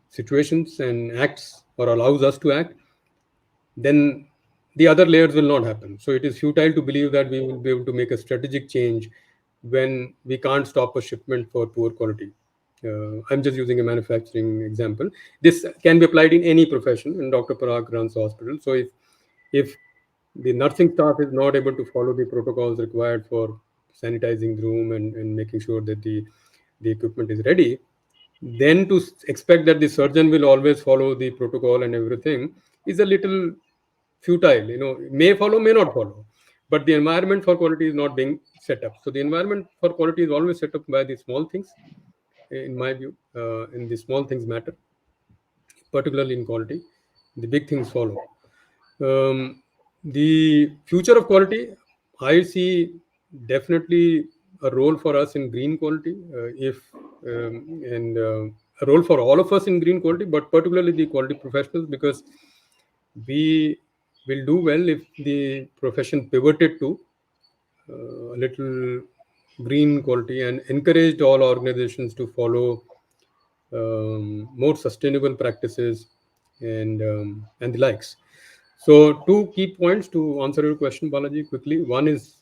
Speaker 2: situations and acts, or allows us to act, then the other layers will not happen. So it is futile to believe that we will be able to make a strategic change when we can't stop a shipment for poor quality. I'm just using a manufacturing example. This can be applied in any profession, and Dr. Parag runs a hospital. So if the nursing staff is not able to follow the protocols required for sanitizing the room and making sure that the equipment is ready, then to expect that the surgeon will always follow the protocol and everything is a little futile. May follow, may not follow, but the environment for quality is not being set up. So the environment for quality is always set up by the small things, in my view. And the small things matter, particularly in quality. The big things follow. um, the future of quality, I see definitely a role for us in green quality, if and a role for all of us in green quality, but particularly the quality professionals, because we will do well if the profession pivoted to a little green quality and encouraged all organizations to follow more sustainable practices and the likes. So, two key points to answer your question, Balaji, quickly. One is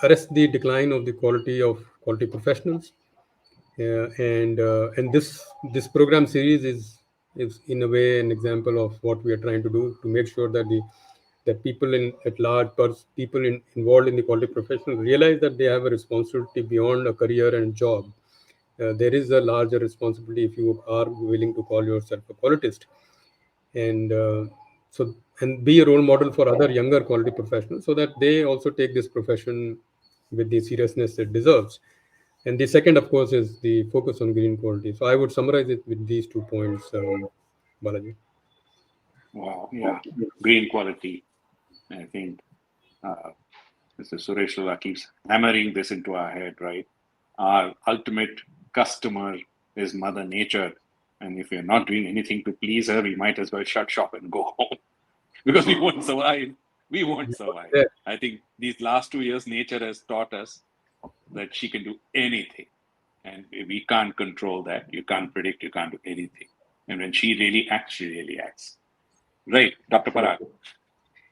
Speaker 2: arrest the decline of the quality of quality professionals, and this program series is in a way an example of what we are trying to do to make sure that the that people in at large, involved in the quality profession realize that they have a responsibility beyond a career and job. There is a larger responsibility if you are willing to call yourself a qualitist, and so and be a role model for other younger quality professionals so that they also take this profession with the seriousness it deserves. And the second, of course, is the focus on green quality. So I would summarize it with these 2 points, Balaji.
Speaker 1: Wow, yeah, green quality. I think uh, Mr. Suresh Lula keeps hammering this into our head, right? Our ultimate customer is Mother Nature. And if we're not doing anything to please her, we might as well shut shop and go home because we won't survive. We won't survive.
Speaker 2: Yeah.
Speaker 1: I think these last 2 years, nature has taught us that she can do anything. And we can't control that. You can't predict, you can't do anything. And when she really acts. Right, Dr. Parag.
Speaker 4: Absolutely.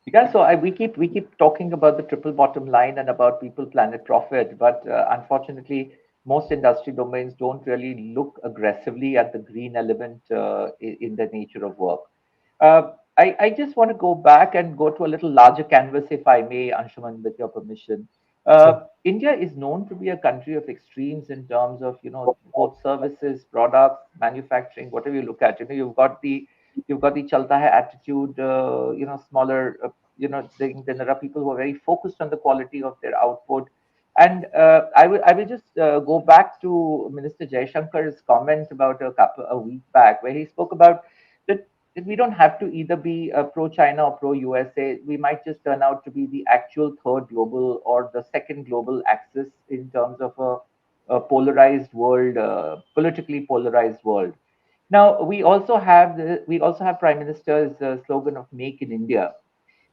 Speaker 4: Yeah, so we keep talking about the triple bottom line and about people, planet, profit, but unfortunately, most industry domains don't really look aggressively at the green element in the nature of work. I just want to go back and go to a little larger canvas, if I may, Anshuman, with your permission.
Speaker 2: Sure.
Speaker 4: India is known to be a country of extremes in terms of both services, products, manufacturing, whatever you look at. You've got the chalta hai attitude, smaller, then there are people who are very focused on the quality of their output. And I will just go back to Minister Jaishankar's comment about a week back, where he spoke about that we don't have to either be pro-China or pro-USA. We might just turn out to be the actual third global or the second global axis in terms of a polarized world, politically polarized world. Now we also have Prime Minister's slogan of "Make in India,"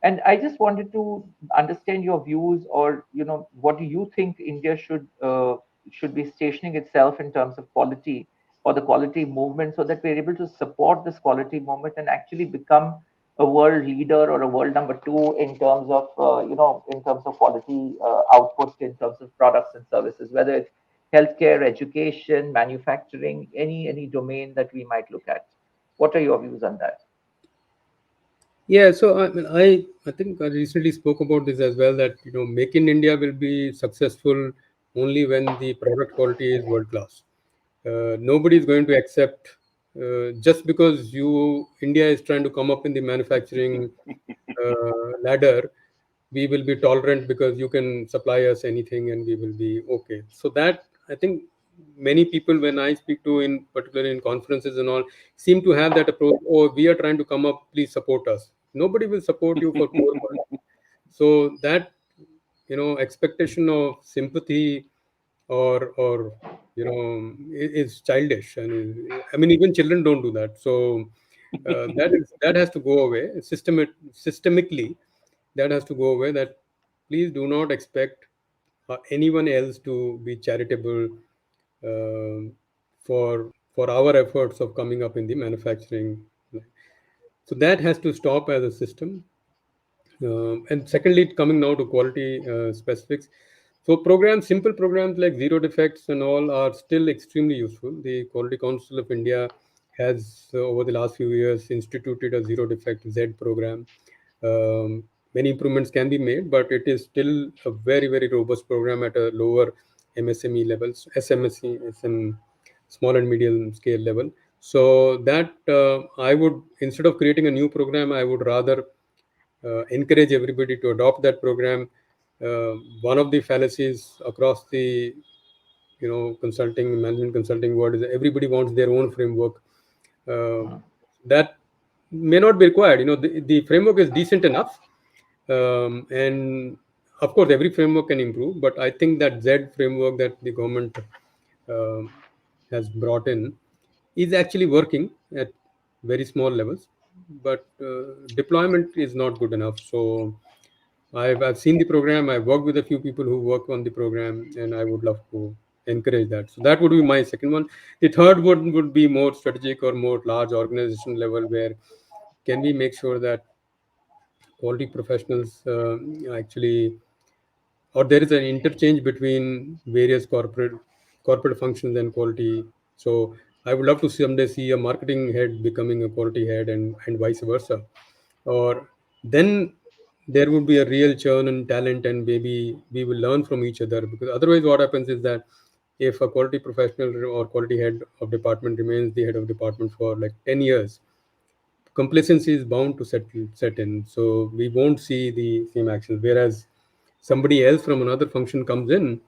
Speaker 4: and I just wanted to understand your views, or what do you think India should be stationing itself in terms of quality or the quality movement, so that we're able to support this quality movement and actually become a world leader or a world number two in terms of quality output, in terms of products and services, whether it's healthcare, education, manufacturing, any domain that we might look at. What are your views on that?
Speaker 2: Yeah, so I mean, I think I recently spoke about this as well, that Make in India will be successful only when the product quality is world class. Nobody is going to accept, just because India is trying to come up in the manufacturing ladder, we will be tolerant because you can supply us anything and we will be okay. So that, I think, many people, when I speak to, in particular in conferences and all, seem to have that approach. Oh, we are trying to come up, please support us. Nobody will support you for 4 months. So that expectation of sympathy or is childish. And I mean, even children don't do that. So that has to go away systemically. That has to go away. That please do not expect anyone else to be charitable um for our efforts of coming up in the manufacturing line. So that has to stop as a system. And secondly, coming now to quality specifics, So programs, simple programs like zero defects and all are still extremely useful. The Quality Council of India has over the last few years instituted a zero defect Z program. Many improvements can be made, but it is still a very, very robust program at a lower MSME levels, SMSE, SM, small and medium scale level. So that I would, instead of creating a new program, I would rather encourage everybody to adopt that program. One of the fallacies across the consulting, management consulting world is that everybody wants their own framework. Uh, that may not be required. The framework is decent enough, and of course, every framework can improve. But I think that Z framework that the government um has brought in is actually working at very small levels, but deployment is not good enough. So I've seen the program. I've worked with a few people who work on the program, and I would love to encourage that. So that would be my second one. The third one would be more strategic or more large organization level, where can we make sure that quality professionals actually, or there is an interchange between various corporate functions and quality. So I would love to someday see a marketing head becoming a quality head, and vice versa. Or then there would be a real churn in talent, and maybe we will learn from each other. Because otherwise, what happens is that if a quality professional or quality head of department remains the head of department for like 10 years, complacency is bound to set in. So we won't see the same actions. Whereas somebody else from another function comes in,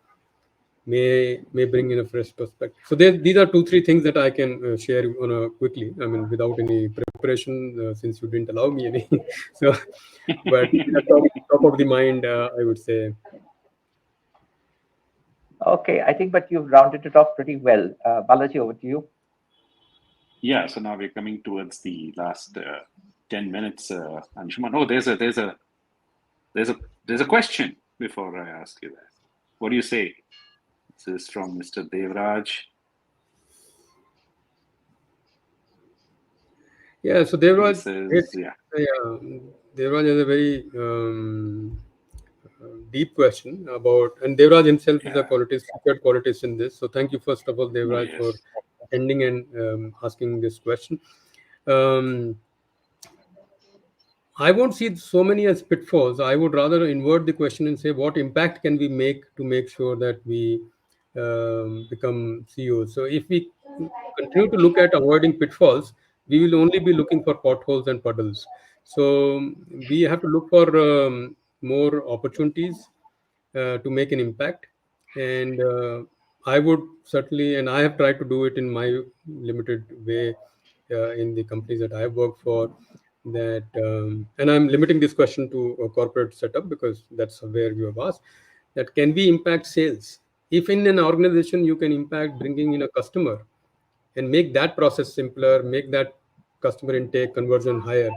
Speaker 2: may bring in a fresh perspective. So these are two, three things that I can share on a quickly. I mean, without any preparation, since you didn't allow me any. So, but at top of the mind, I would say.
Speaker 4: Okay, I think, but you've rounded it off pretty well. Balaji, over to you.
Speaker 1: Yeah, so now we're coming towards the last 10 minutes. Anshuman, oh, there's a question before I ask you that. What do you say? This is from Mr. Devraj.
Speaker 2: Yeah, so
Speaker 1: He says, yeah.
Speaker 2: Devraj has a very deep question about, and Devraj himself is a
Speaker 1: Yeah.
Speaker 2: featured qualitist in this. So thank you, first of all,
Speaker 1: Oh,
Speaker 2: Devraj, for
Speaker 1: yes.
Speaker 2: attending and asking this question. Um, I won't see so many as pitfalls. I would rather invert the question and say, what impact can we make to make sure that we become CEOs? So, if we continue to look at avoiding pitfalls, we will only be looking for potholes and puddles. So, we have to look for more opportunities to make an impact. And I would certainly, and I have tried to do it in my limited way in the companies that I have worked for. That and I'm limiting this question to a corporate setup because that's where you have asked. That can we impact sales? If in an organization you can impact bringing in a customer and make that process simpler, make that customer intake conversion higher.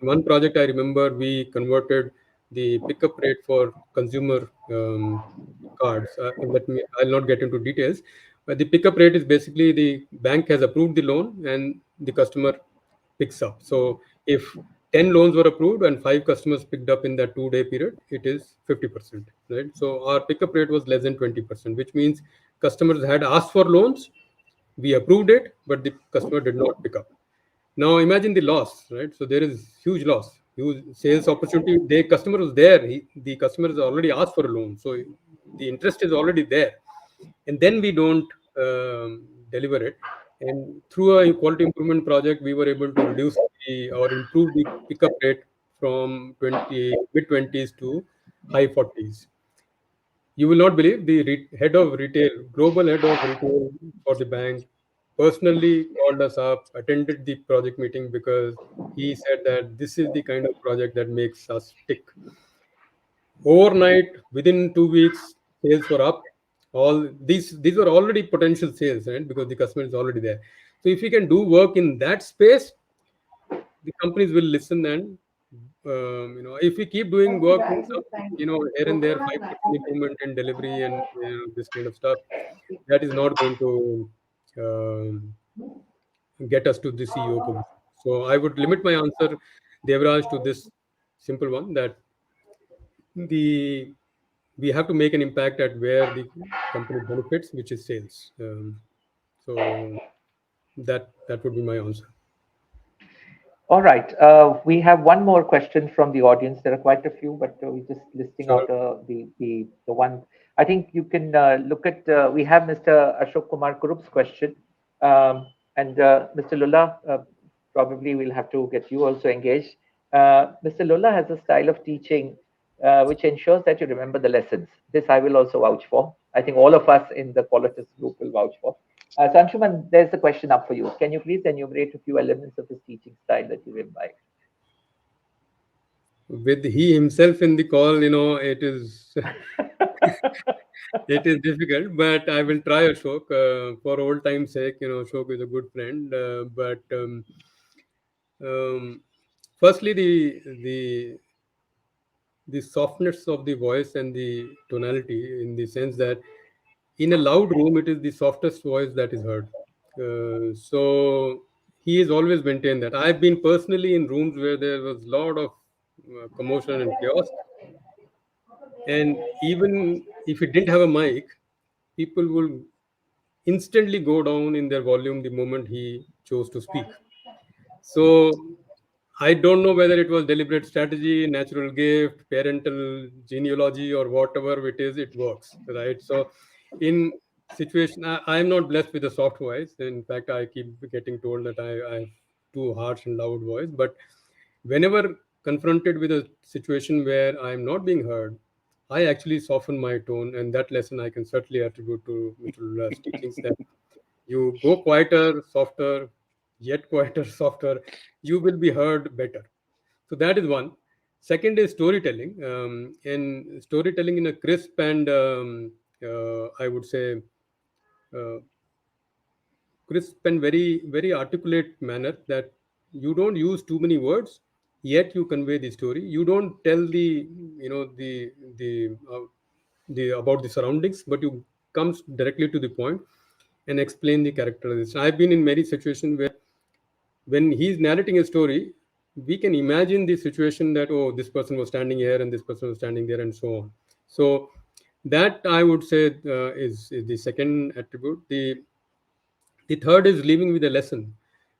Speaker 2: In one project, I remember we converted the pickup rate for consumer cards. I'll not get into details, but the pickup rate is basically the bank has approved the loan and the customer picks up. So if 10 loans were approved and 5 customers picked up in that 2 day period, it is 50%, right? So our pickup rate was less than 20%, which means customers had asked for loans, we approved it, but the customer did not pick up. Now imagine the loss, right? So there is huge loss, huge sales opportunity. The customer was there. The customer has already asked for a loan, so the interest is already there, and then we don't deliver it. And through a quality improvement project, we were able to reduce or improve the pickup rate from 20 mid 20s to high 40s. You will not believe the head of retail, global head of retail for the bank, personally called us up, attended the project meeting because he said that this is the kind of project that makes us tick. Overnight, within 2 weeks, sales were up. All these were already potential sales, right? Because the customer is already there. So if we can do work in that space, the companies will listen. And if we keep doing work with some, here and there 5% improvement in delivery and this kind of stuff, that is not going to get us to the CEO position. So I would limit my answer, Devraj, to this simple one, that the we have to make an impact at where the company benefits, which is sales. So that would be my answer.
Speaker 4: All right. We have one more question from the audience. There are quite a few, but we're just listing
Speaker 2: Sure.
Speaker 4: out the one. I think you can look at. We have Mr. Ashok Kumar Kurup's question, and Mr. Lulla. Probably we'll have to get you also engaged. Mr. Lulla has a style of teaching which ensures that you remember the lessons. This I will also vouch for. I think all of us in the Qualitist group will vouch for. So Anshuman, there's a question up for you. Can you please enumerate a few elements of his teaching style that you imbibe?
Speaker 2: With he himself in the call, it is it is difficult, but I will try, Ashok, for old time's sake. Ashok is a good friend, but um, firstly, the softness of the voice and the tonality, in the sense that in a loud room, it is the softest voice that is heard. So he has always maintained that. I've been personally in rooms where there was a lot of commotion and chaos, and even if he didn't have a mic, people will instantly go down in their volume the moment he chose to speak. So I don't know whether it was deliberate strategy, natural gift, parental genealogy, or whatever it is, it works, right? So in situation, I'm not blessed with a soft voice. In fact, I keep getting told that I have too harsh and loud voice. But whenever confronted with a situation where I'm not being heard, I actually soften my tone, and that lesson I can certainly attribute to Mr. Lulla's teachings, that you go quieter, softer, yet quieter, softer, you will be heard better. So that is one. Second is storytelling, and storytelling in a crisp and I would say uh, crisp and very articulate manner, that you don't use too many words, yet you convey the story. You don't tell the about the surroundings, but you comes directly to the point and explain the characterization. I've been in many situations where when he's narrating a story, we can imagine the situation that, oh, this person was standing here and this person was standing there, and so on. So that I would say is the second attribute. The third is leaving with a lesson.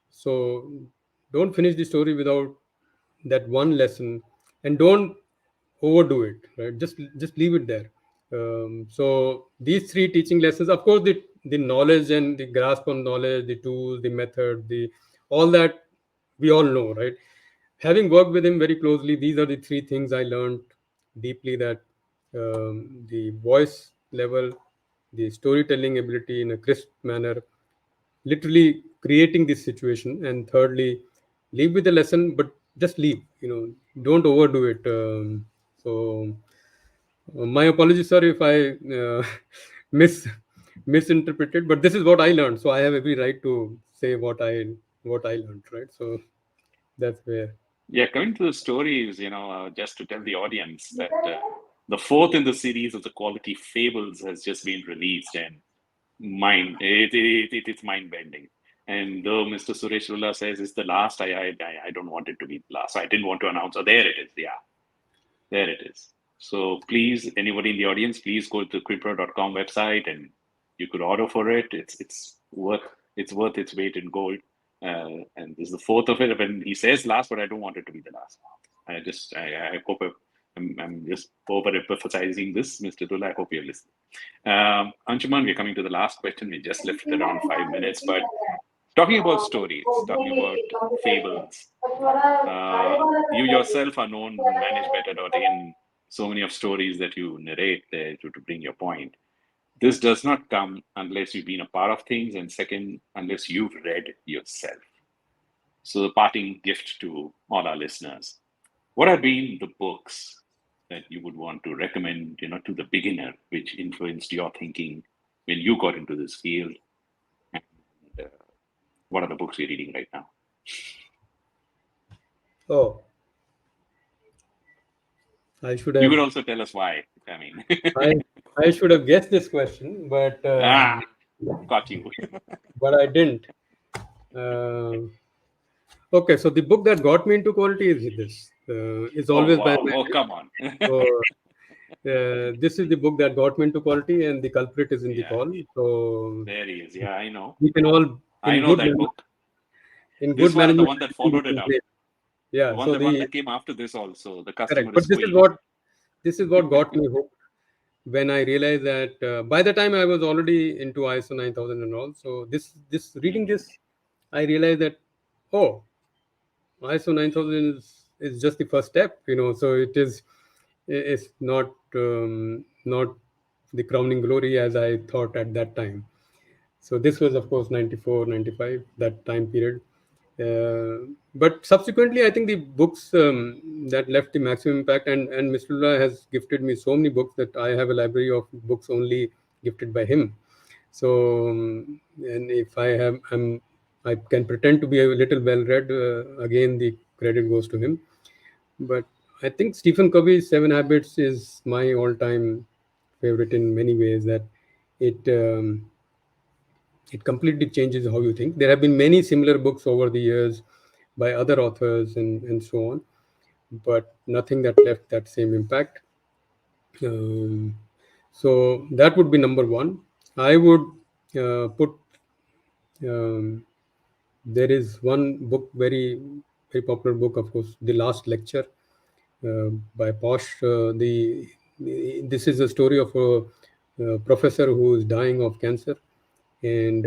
Speaker 2: So don't finish the story without that one lesson, and don't overdo it. Right? Just leave it there. So these three teaching lessons, of course, the knowledge and the grasp on knowledge, the tools, the method, the all that we all know, right? Having worked with him very closely, these are the three things I learned deeply, that the voice level, the storytelling ability in a crisp manner, literally creating this situation, and thirdly, leave with a lesson, but just leave. Don't overdo it. So my apologies, sir, if I mis misinterpreted, but this is what I learned, so I have every right to say what I learned, right? So that's where.
Speaker 1: Yeah, coming to the stories, just to tell the audience that the fourth in the series of the Quality Fables has just been released, and it's mind bending. And though Mr. Suresh Rulla says it's the last, I don't want it to be the last. So I didn't want to announce. Oh, there it is. Yeah, there it is. So please, anybody in the audience, please go to the Quipro.com website and you could order for it. It's worth its weight in gold. And this is the fourth of it. When he says last, but I don't want it to be the last. I hope I'm just over-emphasizing this, Mr. Dula. I hope you're listening. Anshuman, we're coming to the last question. We just left it around 5 minutes, but talking about stories, talking about fables, you yourself are known, managebetter.in, so many of stories that you narrate there to bring your point. This does not come unless you've been a part of things, and second, unless you've read yourself. So the parting gift to all our listeners, what have been the books that you would want to recommend, to the beginner, which influenced your thinking when you got into this field? And what are the books you're reading right now?
Speaker 2: Oh, I should
Speaker 1: You
Speaker 2: have.
Speaker 1: could also tell us why. I mean,
Speaker 2: I should have guessed this question, but
Speaker 1: got you.
Speaker 2: but I didn't. Um okay, so the book that got me into quality is this. It's
Speaker 1: Oh
Speaker 2: always by
Speaker 1: wow! Oh come on!
Speaker 2: so This is the book that got me into quality, and the culprit is in the
Speaker 1: Yeah.
Speaker 2: call. So
Speaker 1: There he is. Yeah, I know.
Speaker 2: we can all,
Speaker 1: I
Speaker 2: in
Speaker 1: know
Speaker 2: good
Speaker 1: that
Speaker 2: manner,
Speaker 1: book.
Speaker 2: in
Speaker 1: This
Speaker 2: good
Speaker 1: one, the
Speaker 2: management,
Speaker 1: one that
Speaker 2: we
Speaker 1: followed it
Speaker 2: can
Speaker 1: up.
Speaker 2: play.
Speaker 1: The
Speaker 2: Yeah.
Speaker 1: one,
Speaker 2: So
Speaker 1: the one
Speaker 2: the
Speaker 1: that came after this also. The
Speaker 2: correct,
Speaker 1: customer
Speaker 2: but
Speaker 1: is queen.
Speaker 2: this is what got me hooked when I realized that by the time I was already into ISO 9000 and all. So this reading
Speaker 1: Mhm.
Speaker 2: this, I realized that, oh, ISO 9000 is just the first step, So it's not the crowning glory as I thought at that time. So this was, of course, 94, 95, that time period. But subsequently, I think the books that left the maximum impact, and Mr. Lula has gifted me so many books that I have a library of books only gifted by him. So, and if I can pretend to be a little well read. Again, the credit goes to him. But I think Stephen Covey's Seven Habits is my all-time favorite in many ways. That it it completely changes how you think. There have been many similar books over the years by other authors and so on, but nothing that left that same impact. Um, so that would be number one. I would put um, there is one book, very popular book, of course, The Last Lecture by Posh. This is a story of a professor who is dying of cancer, and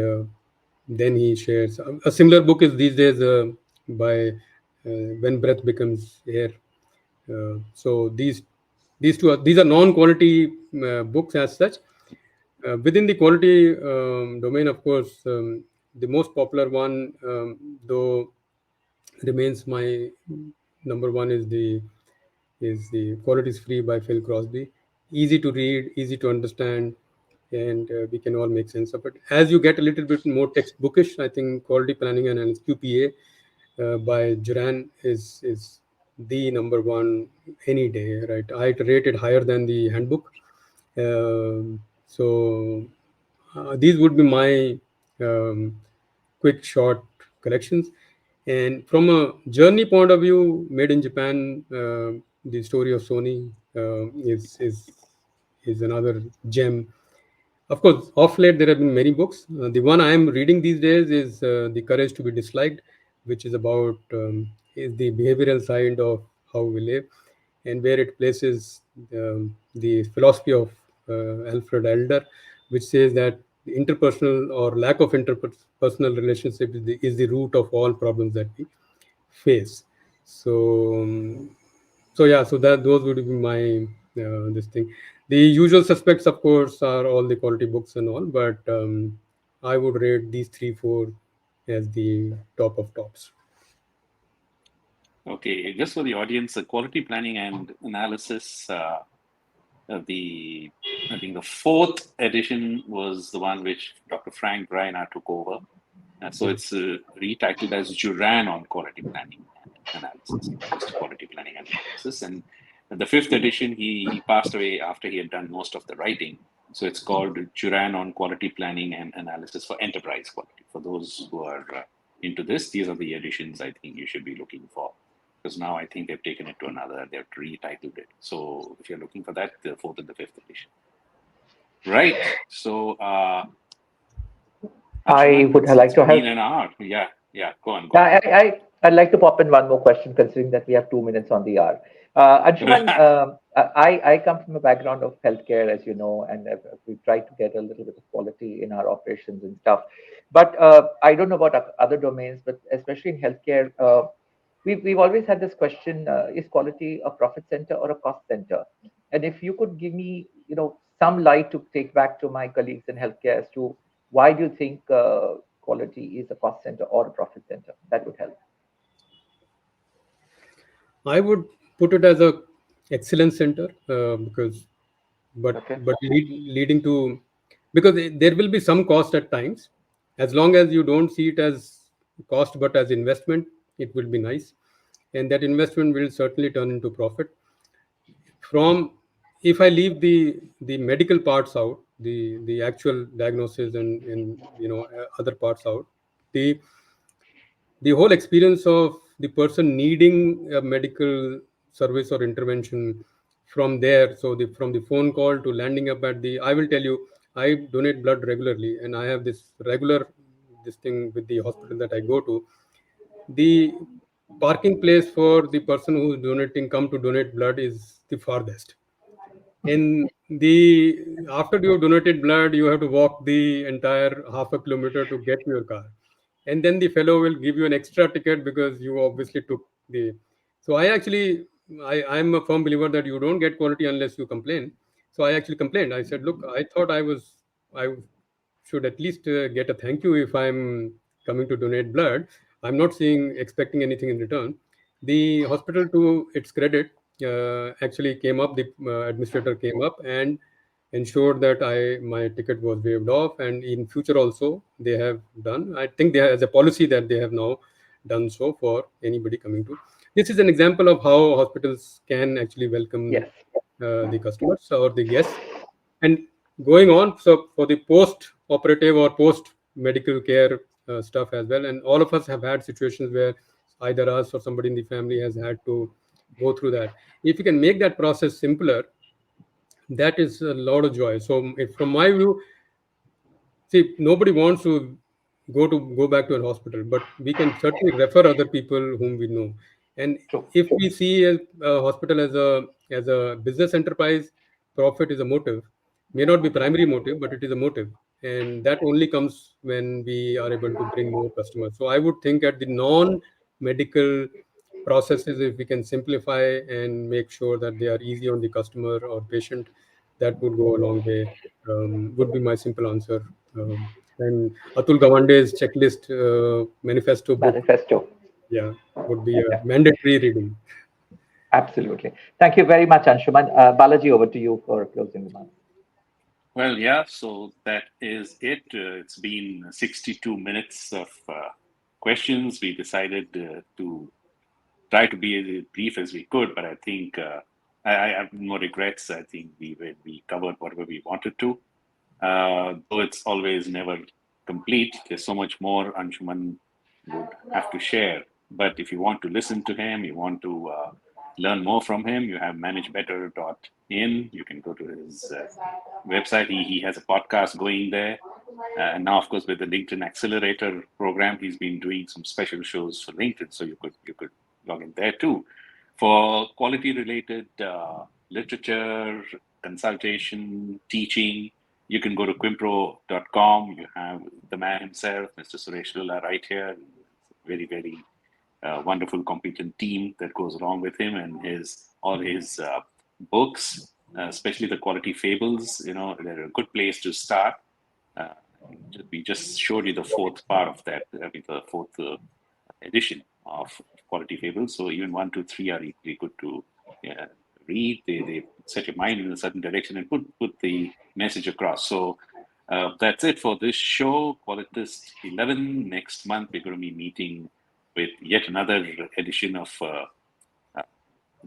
Speaker 2: then he shares a similar book is these days by When Breath Becomes Air. So these are non-quality books as such. Within the quality domain, of course, the most popular one, though, remains my number one is the Quality is Free by Phil Crosby. Easy to read, easy to understand, and we can all make sense of it. As you get a little bit more textbookish, I think Quality Planning and Analysis, QPA, by Juran is the number one any day, right? I rate it higher than the handbook. So these would be my um, quick, short collections. And from a journey point of view, Made in Japan, the story of Sony is another gem. Of course, off late there have been many books. The one I am reading these days is The Courage to be Disliked, which is about is the behavioral side of how we live, and where it places the philosophy of Alfred Elder, which says that the interpersonal or lack of interpersonal relationship is the root of all problems that we face. So, so that those would be my this thing. The usual suspects, of course, are all the quality books and all, but I would rate these three, four as the top of tops.
Speaker 1: Okay, just for the audience, the quality planning and analysis, the I think the fourth edition was the one which Dr. Frank Greiner took over. So it's retitled as Juran on Quality Planning and Analysis, not just Quality Planning and Analysis. And the fifth edition, he passed away after he had done most of the writing. So it's called Juran on Quality Planning and Analysis for Enterprise Quality. For those who are into this, these are the editions I think you should be looking for. Because now I think they've taken it to another, they've retitled it. So if you're looking for that, the fourth and the fifth edition. Right. So,
Speaker 4: I
Speaker 1: Anshuman,
Speaker 4: would
Speaker 1: it's
Speaker 4: like to
Speaker 1: been
Speaker 4: have.
Speaker 1: an hour. Yeah. Go on.
Speaker 4: I'd like to pop in one more question, considering that we have 2 minutes on the hour. Anshuman, I come from a background of healthcare, as you know, and we've tried to get a little bit of quality in our operations and stuff. But I don't know about other domains, but especially in healthcare, we've always had this question: is quality a profit center or a cost center? And if you could give me, some light to take back to my colleagues in healthcare as to why do you think quality is a cost center or a profit center? That would help.
Speaker 2: I would put it as a excellence center because,
Speaker 4: Okay.
Speaker 2: but leading to because there will be some cost at times. As long as you don't see it as cost but as investment, it will be nice, and that investment will certainly turn into profit. From if I leave the medical parts out, the actual diagnosis and other parts out, the the whole experience of the person needing a medical service or intervention from there, so from the phone call to landing up at the, I will tell you, I donate blood regularly, and I have this regular this thing with the hospital that I go to. The parking place for the person who's donating come to donate blood is the farthest. In the after you have donated blood, you have to walk the entire half a kilometer to get to your car, and then the fellow will give you an extra ticket because you obviously took the. So I actually, I'm a firm believer that you don't get quality unless you complain. So I actually complained. I said, look, I thought I should at least get a thank you if I'm coming to donate blood. I'm not seeing expecting anything in return. The hospital, to its credit, actually came up. The administrator came up and ensured that my ticket was waived off, and in future also they have done. I think they as a policy that they have now done so for anybody coming to. This is an example of how hospitals can actually welcome
Speaker 4: Yes.
Speaker 2: the customers or the guests. And going on, so for the post operative or post medical care stuff as well, and all of us have had situations where either us or somebody in the family has had to go through that. If you can make that process simpler, that is a lot of joy. So if, from my view, see, nobody wants to go back to a hospital, but we can certainly refer other people whom we know. And
Speaker 4: True.
Speaker 2: if we see a hospital as a business enterprise, profit is a motive. May not be primary motive, but it is a motive, and that only comes when we are able to bring more customers. So I would think at the non-medical processes, if we can simplify and make sure that they are easy on the customer or patient, that would go a long way. Would be my simple answer. And Atul Gawande's checklist manifesto book,
Speaker 4: Manifesto.
Speaker 2: yeah, would be
Speaker 4: Yeah,
Speaker 2: a mandatory reading.
Speaker 4: absolutely. Thank you very much, Anshuman. Balaji, over to you for closing remarks.
Speaker 1: Well, yeah, so that is it. It's been 62 minutes of questions. We decided to try to be as brief as we could, but I think I have no regrets. I think we covered whatever we wanted to. Though it's always never complete, there's so much more Anshuman would have to share. But if you want to listen to him, you want to learn more from him, you have managebetter.in. You can go to his website. He has a podcast going there. And now, of course, with the LinkedIn Accelerator program, he's been doing some special shows for LinkedIn. So you could log in there too. For quality related literature, consultation, teaching, you can go to quimpro.com. You have the man himself, Mr. Suresh Lulla, right here. Very, very wonderful, competent team that goes along with him, and all his books, especially the Quality Fables. You know, they're a good place to start. Uh, we just showed you the fourth part of that, the fourth edition of Quality Fables. So even 1, 2, 3 are equally good to read. They set your mind in a certain direction and put the message across. So that's it for this show, Qualitist 11. Next month, we're going to be meeting with yet another edition of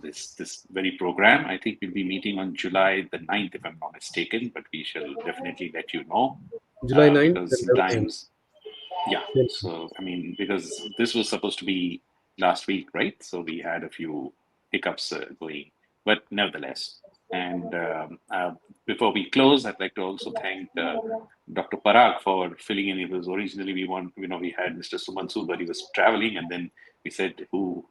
Speaker 1: this very program. I think we'll be meeting on July the 9th, if I'm not mistaken, but we shall definitely let you know
Speaker 2: July 9th,
Speaker 1: because
Speaker 2: then 11th.
Speaker 1: sometimes, yeah. So, I mean, because this was supposed to be last week, right? So we had a few hiccups going, but nevertheless. And before we close, I'd like to also thank Dr. Parag for filling in. It was originally we had Mr. Suman Sood, but he was traveling, and then we said who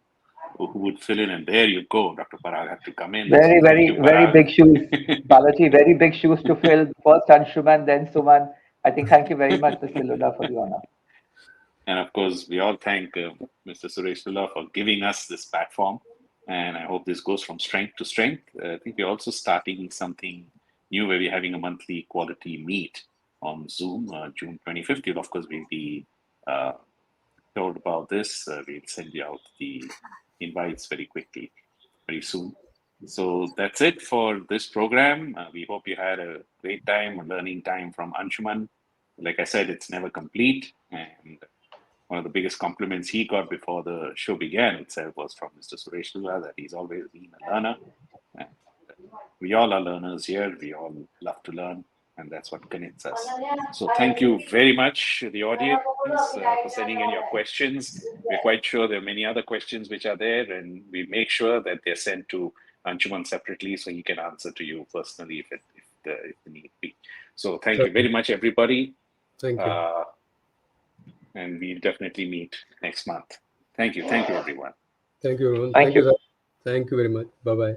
Speaker 1: would fill in, and there you go, Dr. Parag had to come in. So
Speaker 4: Very,
Speaker 1: thank you,
Speaker 4: very, very
Speaker 1: Parag.
Speaker 4: big shoes, Balaji. Very big shoes to fill. First Anshuman, then Suman. I think thank you very much, Mr. Lulla, for the honor.
Speaker 1: And of course, we all thank Mr. Suresh Lulla for giving us this platform. And I hope this goes from strength to strength. I think we're also starting something new where we're having a monthly quality meet on Zoom, June 25th. Of course, we'll be uh, told about this. We'll send you out the invites very quickly, very soon. So that's it for this program. We hope you had a great time, a learning time from Anshuman. Like I said, it's never complete. And one of the biggest compliments he got before the show began itself was from Mr. Suresh Lulla, that he's always been a learner. And we all are learners here. We all love to learn, and that's what connects us. So thank you very much, the audience, for sending in your questions. We're quite sure there are many other questions which are there, and we make sure that they're sent to Anshuman separately so he can answer to you personally if the need be. So thank you very much, everybody.
Speaker 2: Thank you.
Speaker 1: And we'll definitely meet next month. Thank you. Thank you, everyone.
Speaker 2: Thank you, everyone.
Speaker 4: Thank you.
Speaker 2: Sir. Thank you very much. Bye-bye.